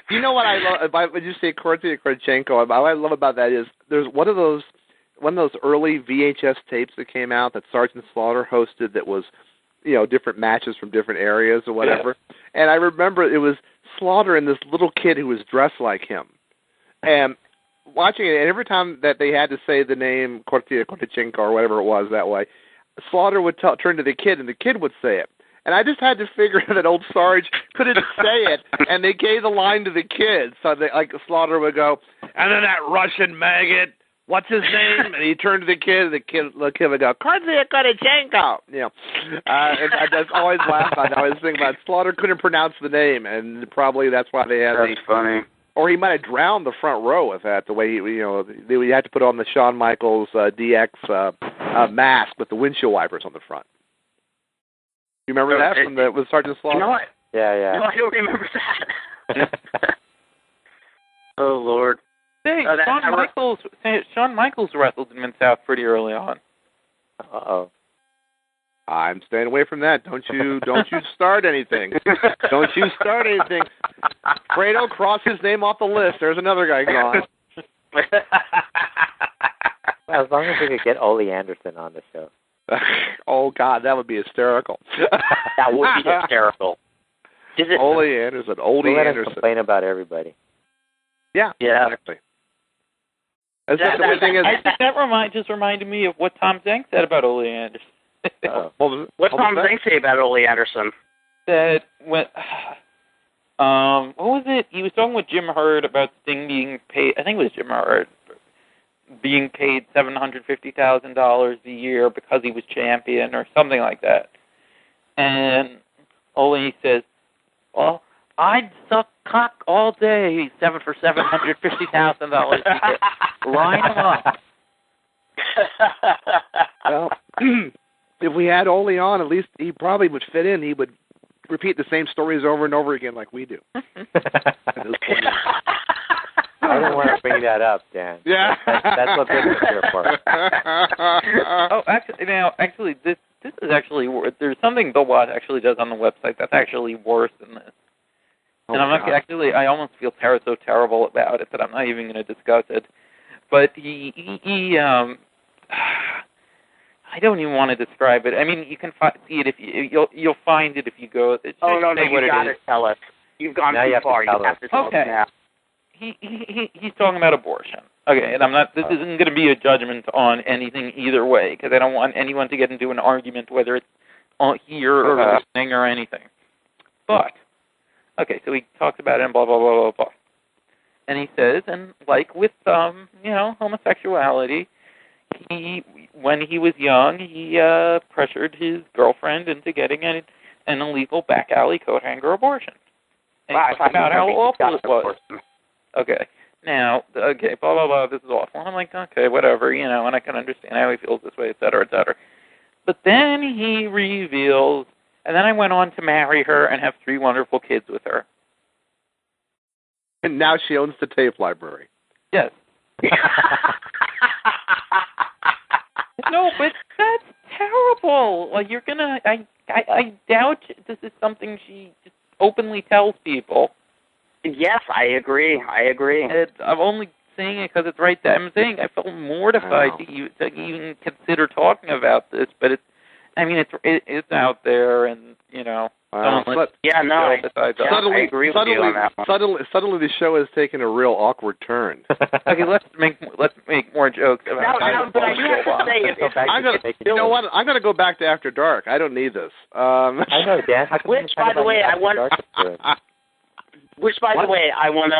[SPEAKER 4] You know what I love? When you say Korchenko, what I love about that is there's one of those early VHS tapes that came out that Sergeant Slaughter hosted that was, different matches from different areas or whatever. Yeah. And I remember it was Slaughter and this little kid who was dressed like him. And watching it, and every time that they had to say the name Korchenko or whatever it was that way, Slaughter would turn to the kid, and the kid would say it. And I just had to figure that old Sarge couldn't say it, and they gave the line to the kid. So Slaughter would go, and then that Russian maggot, what's his name? And he turned to the kid would go, Korchenko. And I just always laughed about it. I was thinking about Slaughter couldn't pronounce the name, and probably that's why they had
[SPEAKER 1] That's funny.
[SPEAKER 4] Or he might have drowned the front row with that, the way they had to put on the Shawn Michaels DX mask with the windshield wipers on the front. You remember that with Sergeant Slaughter?
[SPEAKER 1] You know what?
[SPEAKER 2] Yeah.
[SPEAKER 1] No, I don't remember that. Oh, Lord.
[SPEAKER 6] Hey, Shawn Michaels wrestled in Mid-South pretty early on.
[SPEAKER 2] Uh-oh.
[SPEAKER 4] I'm staying away from that. Don't you start anything. Don't you start anything. Fredo, cross his name off the list. There's another guy gone.
[SPEAKER 2] Well, as long as we could get Ole Anderson on the show.
[SPEAKER 4] Oh, God, that would be hysterical.
[SPEAKER 1] That would be hysterical.
[SPEAKER 4] Ole Anderson.
[SPEAKER 2] We'll let him complain about everybody.
[SPEAKER 4] Yeah, exactly.
[SPEAKER 6] That just reminded me of what Tom Zank said about Ole Anderson.
[SPEAKER 1] What Tom Zank say about Ole Anderson?
[SPEAKER 6] That when what was it? He was talking with Jim Herd about Sting being paid. I think it was Jim Herd being paid $750,000 a year because he was champion or something like that. And Ole says, "Well, I'd suck cock all day for $750,000 a year. Line him up."
[SPEAKER 4] Well, if we had Ole on, at least he probably would fit in. He would repeat the same stories over and over again like we do.
[SPEAKER 2] I don't want to bring that up, Dan.
[SPEAKER 4] Yeah.
[SPEAKER 2] That's what business is here for.
[SPEAKER 6] Oh, actually, this is actually there's something Bill Watts actually does on the website that's actually worse than this. And I'm not actually. I almost feel so terrible about it that I'm not even going to discuss it. But he I don't even want to describe it. I mean, you can see it if you'll find it if you go.
[SPEAKER 1] No, you got to tell us. You've gone too far. You have to tell us now.
[SPEAKER 6] He's talking about abortion. Okay, and I'm not. This isn't going to be a judgment on anything either way because I don't want anyone to get into an argument whether it's here or listening or anything. But okay, so he talks about it and blah blah blah blah blah, and he says, and like with homosexuality, when he was young, he pressured his girlfriend into getting an illegal back alley coat hanger abortion. And he talked about how awful it was. Okay. Now, blah, blah, blah, this is awful. I'm like, okay, whatever, and I can understand how he feels this way, et cetera, et cetera. But then he reveals, and then I went on to marry her and have 3 wonderful kids with her.
[SPEAKER 4] And now she owns the tape library.
[SPEAKER 6] Yes. No, but that's terrible. Like, you're gonna, I doubt this is something she just openly tells people.
[SPEAKER 1] Yes, I agree.
[SPEAKER 6] I'm only saying it because it's right there. I'm saying I felt mortified to even consider talking about this, but it's out there, and
[SPEAKER 1] I agree with you on that one.
[SPEAKER 4] Suddenly, the show has taken a real awkward turn.
[SPEAKER 6] Okay, let's make more jokes about.
[SPEAKER 1] But I have to say,
[SPEAKER 4] you know what? I'm gonna go back to After Dark. I don't need this.
[SPEAKER 2] I know, Dan.
[SPEAKER 1] Which, by the way, I want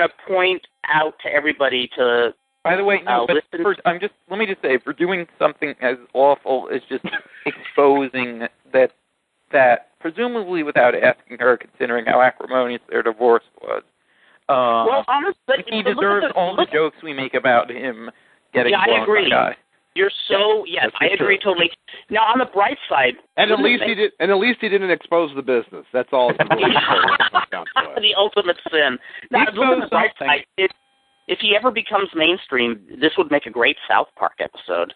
[SPEAKER 1] to point out to everybody to.
[SPEAKER 6] By the way, no. Let me just say, for doing something as awful as just exposing that presumably without asking her, considering how acrimonious their divorce was.
[SPEAKER 1] Well, honestly,
[SPEAKER 6] he deserves all the jokes we make about him getting blown.
[SPEAKER 1] I agree.
[SPEAKER 6] By
[SPEAKER 1] You're so yes, I agree totally. Now on the bright side,
[SPEAKER 4] and at least he didn't expose the business. That's all.
[SPEAKER 1] The ultimate sin. Now on the bright side, if he ever becomes mainstream, this would make a great South Park episode.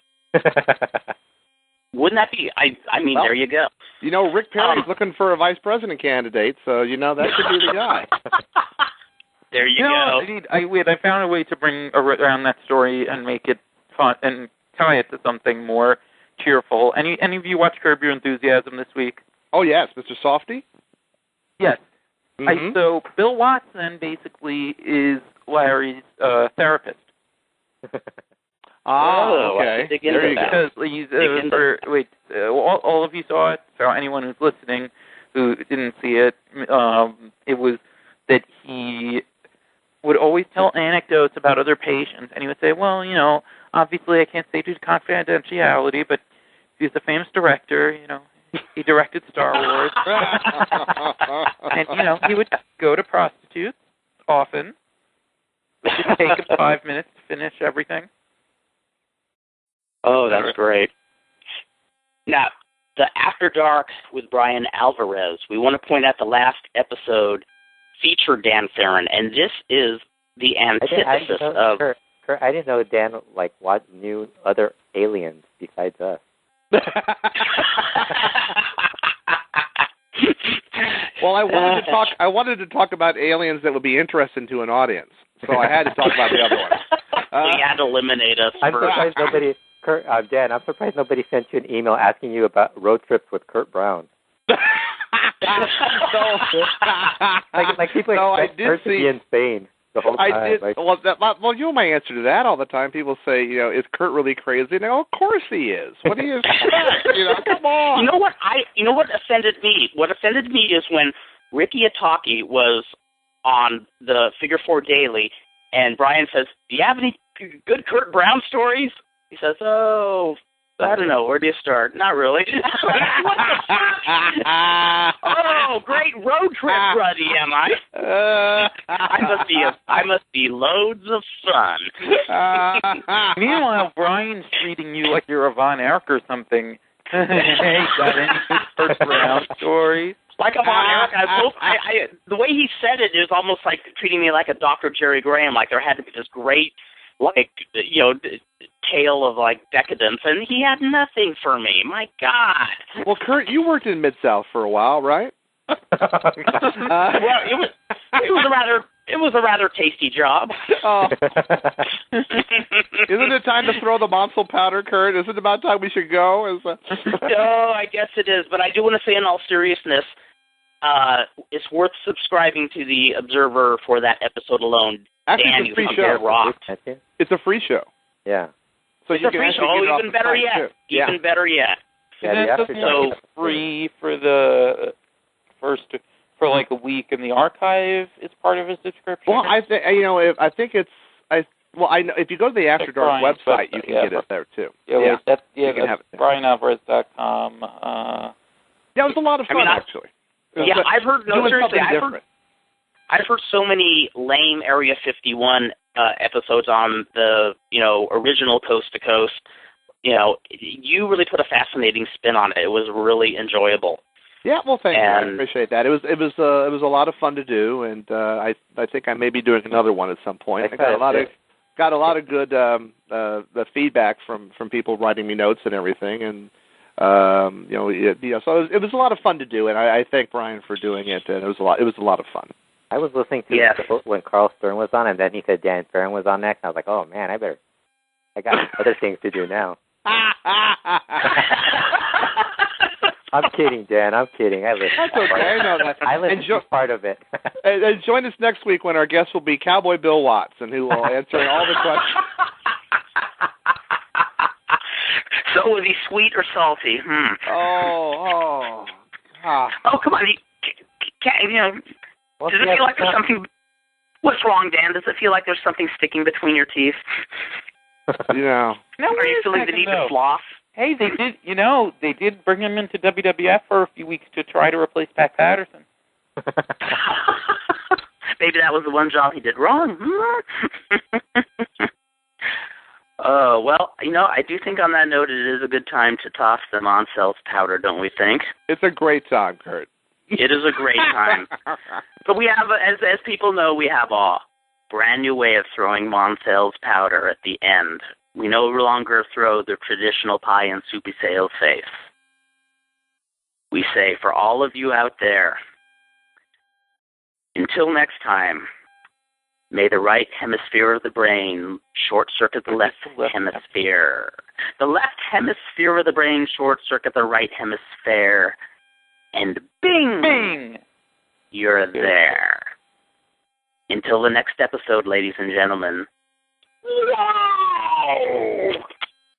[SPEAKER 1] Wouldn't that be? I mean, there you go.
[SPEAKER 4] Rick Perry's looking for a vice president candidate, so that could be the guy.
[SPEAKER 1] There you go.
[SPEAKER 6] I found a way to bring around that story and make it fun and tie it to something more cheerful. Any of you watch Curb Your Enthusiasm this week?
[SPEAKER 4] Oh yes, Mr. Softy.
[SPEAKER 6] Yes.
[SPEAKER 4] Mm-hmm.
[SPEAKER 6] So Bill Watson basically is Larry's therapist.
[SPEAKER 4] Okay.
[SPEAKER 1] There you
[SPEAKER 6] go. Because all of you saw it. So anyone who's listening who didn't see it, it was that he would always tell anecdotes about other patients, and he would say, "Well, obviously I can't say due to confidentiality, but he's a famous director. He directed Star Wars, and he would go to prostitutes often. It would take him 5 minutes to finish everything."
[SPEAKER 1] Oh, that's great. Now, the After Dark with Brian Alvarez, we want to point out the last episode featured Dan Farren, and this is the antithesis of...
[SPEAKER 2] Kurt, I didn't know Dan knew other aliens besides us.
[SPEAKER 4] Well, I wanted to talk about aliens that would be interesting to an audience. so I had to talk about the other one.
[SPEAKER 1] So you had to eliminate us.
[SPEAKER 2] I'm surprised nobody, Dan, I'm surprised nobody sent you an email asking you about road trips with Kurt Brown. like people expect Kurt to be insane the whole time.
[SPEAKER 4] I did. Well, you know my answer to that all the time. People say, is Kurt really crazy? And I go, of course he is. What do you expect? Come on.
[SPEAKER 1] You know what offended me? What offended me is when Ricky Ataki was on the Figure 4 Daily, and Brian says, "Do you have any good Kurt Brown stories?" He says, "Oh, I don't know. Where do you start? Not really." What the fuck? Oh, great road trip buddy, am I? I must be loads of fun.
[SPEAKER 6] Meanwhile, Brian's treating you like you're a Von Erck or something. Hey, got any good Kurt Brown stories?
[SPEAKER 1] Like a Von Erck. The way he said it is almost like treating me like a Dr. Jerry Graham. Like there had to be this great, tale of decadence, and he had nothing for me. My God.
[SPEAKER 4] Well, Kurt, you worked in Mid-South for a while, right?
[SPEAKER 1] Well, it was a rather tasty job.
[SPEAKER 4] Oh. Isn't it time to throw the Monsel powder, Kurt? Isn't it about time we should go?
[SPEAKER 1] No, I guess it is, but I do want to say in all seriousness, it's worth subscribing to the Observer for that episode alone.
[SPEAKER 4] Actually,
[SPEAKER 1] Dan,
[SPEAKER 4] it's a free show.
[SPEAKER 1] Rocked.
[SPEAKER 4] It's a free show.
[SPEAKER 2] Yeah.
[SPEAKER 4] So
[SPEAKER 1] it's
[SPEAKER 4] you
[SPEAKER 1] a
[SPEAKER 4] can
[SPEAKER 1] free
[SPEAKER 4] actually
[SPEAKER 1] show.
[SPEAKER 4] get it off
[SPEAKER 1] Even
[SPEAKER 4] the
[SPEAKER 1] better
[SPEAKER 4] site,
[SPEAKER 1] yet.
[SPEAKER 4] too.
[SPEAKER 1] Even better yet.
[SPEAKER 2] Yeah,
[SPEAKER 6] So free for like a week, and the archive is part of a subscription.
[SPEAKER 4] Well, I think if you go to the After Dark website, you can get it there too.
[SPEAKER 6] That's BrianAlvarez.com.
[SPEAKER 4] Yeah, it was a lot of fun actually.
[SPEAKER 1] I've heard I've heard so many lame Area 51 episodes on the original Coast to Coast. You really put a fascinating spin on it. It was really enjoyable.
[SPEAKER 4] Yeah, well, thank you. I appreciate that. It was a lot of fun to do, and I think I may be doing another one at some point. I got a lot of good the feedback from people writing me notes and everything, and so it was a lot of fun to do, and I thank Brian for doing it, and it was a lot of fun.
[SPEAKER 2] I was listening to when Carl Stern was on, and then he said Dan Farren was on next. And I was like, oh man, I got other things to do now. I'm kidding, Dan. I'm kidding.
[SPEAKER 4] That's okay. I know that.
[SPEAKER 2] I listened to part of it.
[SPEAKER 4] And join us next week when our guest will be Cowboy Bill Watts, and who will answer all the questions.
[SPEAKER 1] So was he sweet or salty?
[SPEAKER 4] Oh,
[SPEAKER 1] come on. Does it feel like there's something... What's wrong, Dan? Does it feel like there's something sticking between your teeth?
[SPEAKER 4] No.
[SPEAKER 1] Are you feeling the need to floss?
[SPEAKER 6] Hey, they did bring him into WWF for a few weeks to try to replace Pat Patterson.
[SPEAKER 1] Maybe that was the one job he did wrong. Well, I do think on that note it is a good time to toss the Moncel's powder, don't we think?
[SPEAKER 4] It's a great time, Kurt.
[SPEAKER 1] It is a great time. But we have, as people know, we have a brand new way of throwing Moncel's powder at the end. We no longer throw the traditional pie and soupy sales face. We say, for all of you out there, until next time, may the right hemisphere of the brain short-circuit the left hemisphere. The left hemisphere of the brain short-circuit the right hemisphere. And bing!
[SPEAKER 6] Bing!
[SPEAKER 1] You're there. Until the next episode, ladies and gentlemen. Yeah!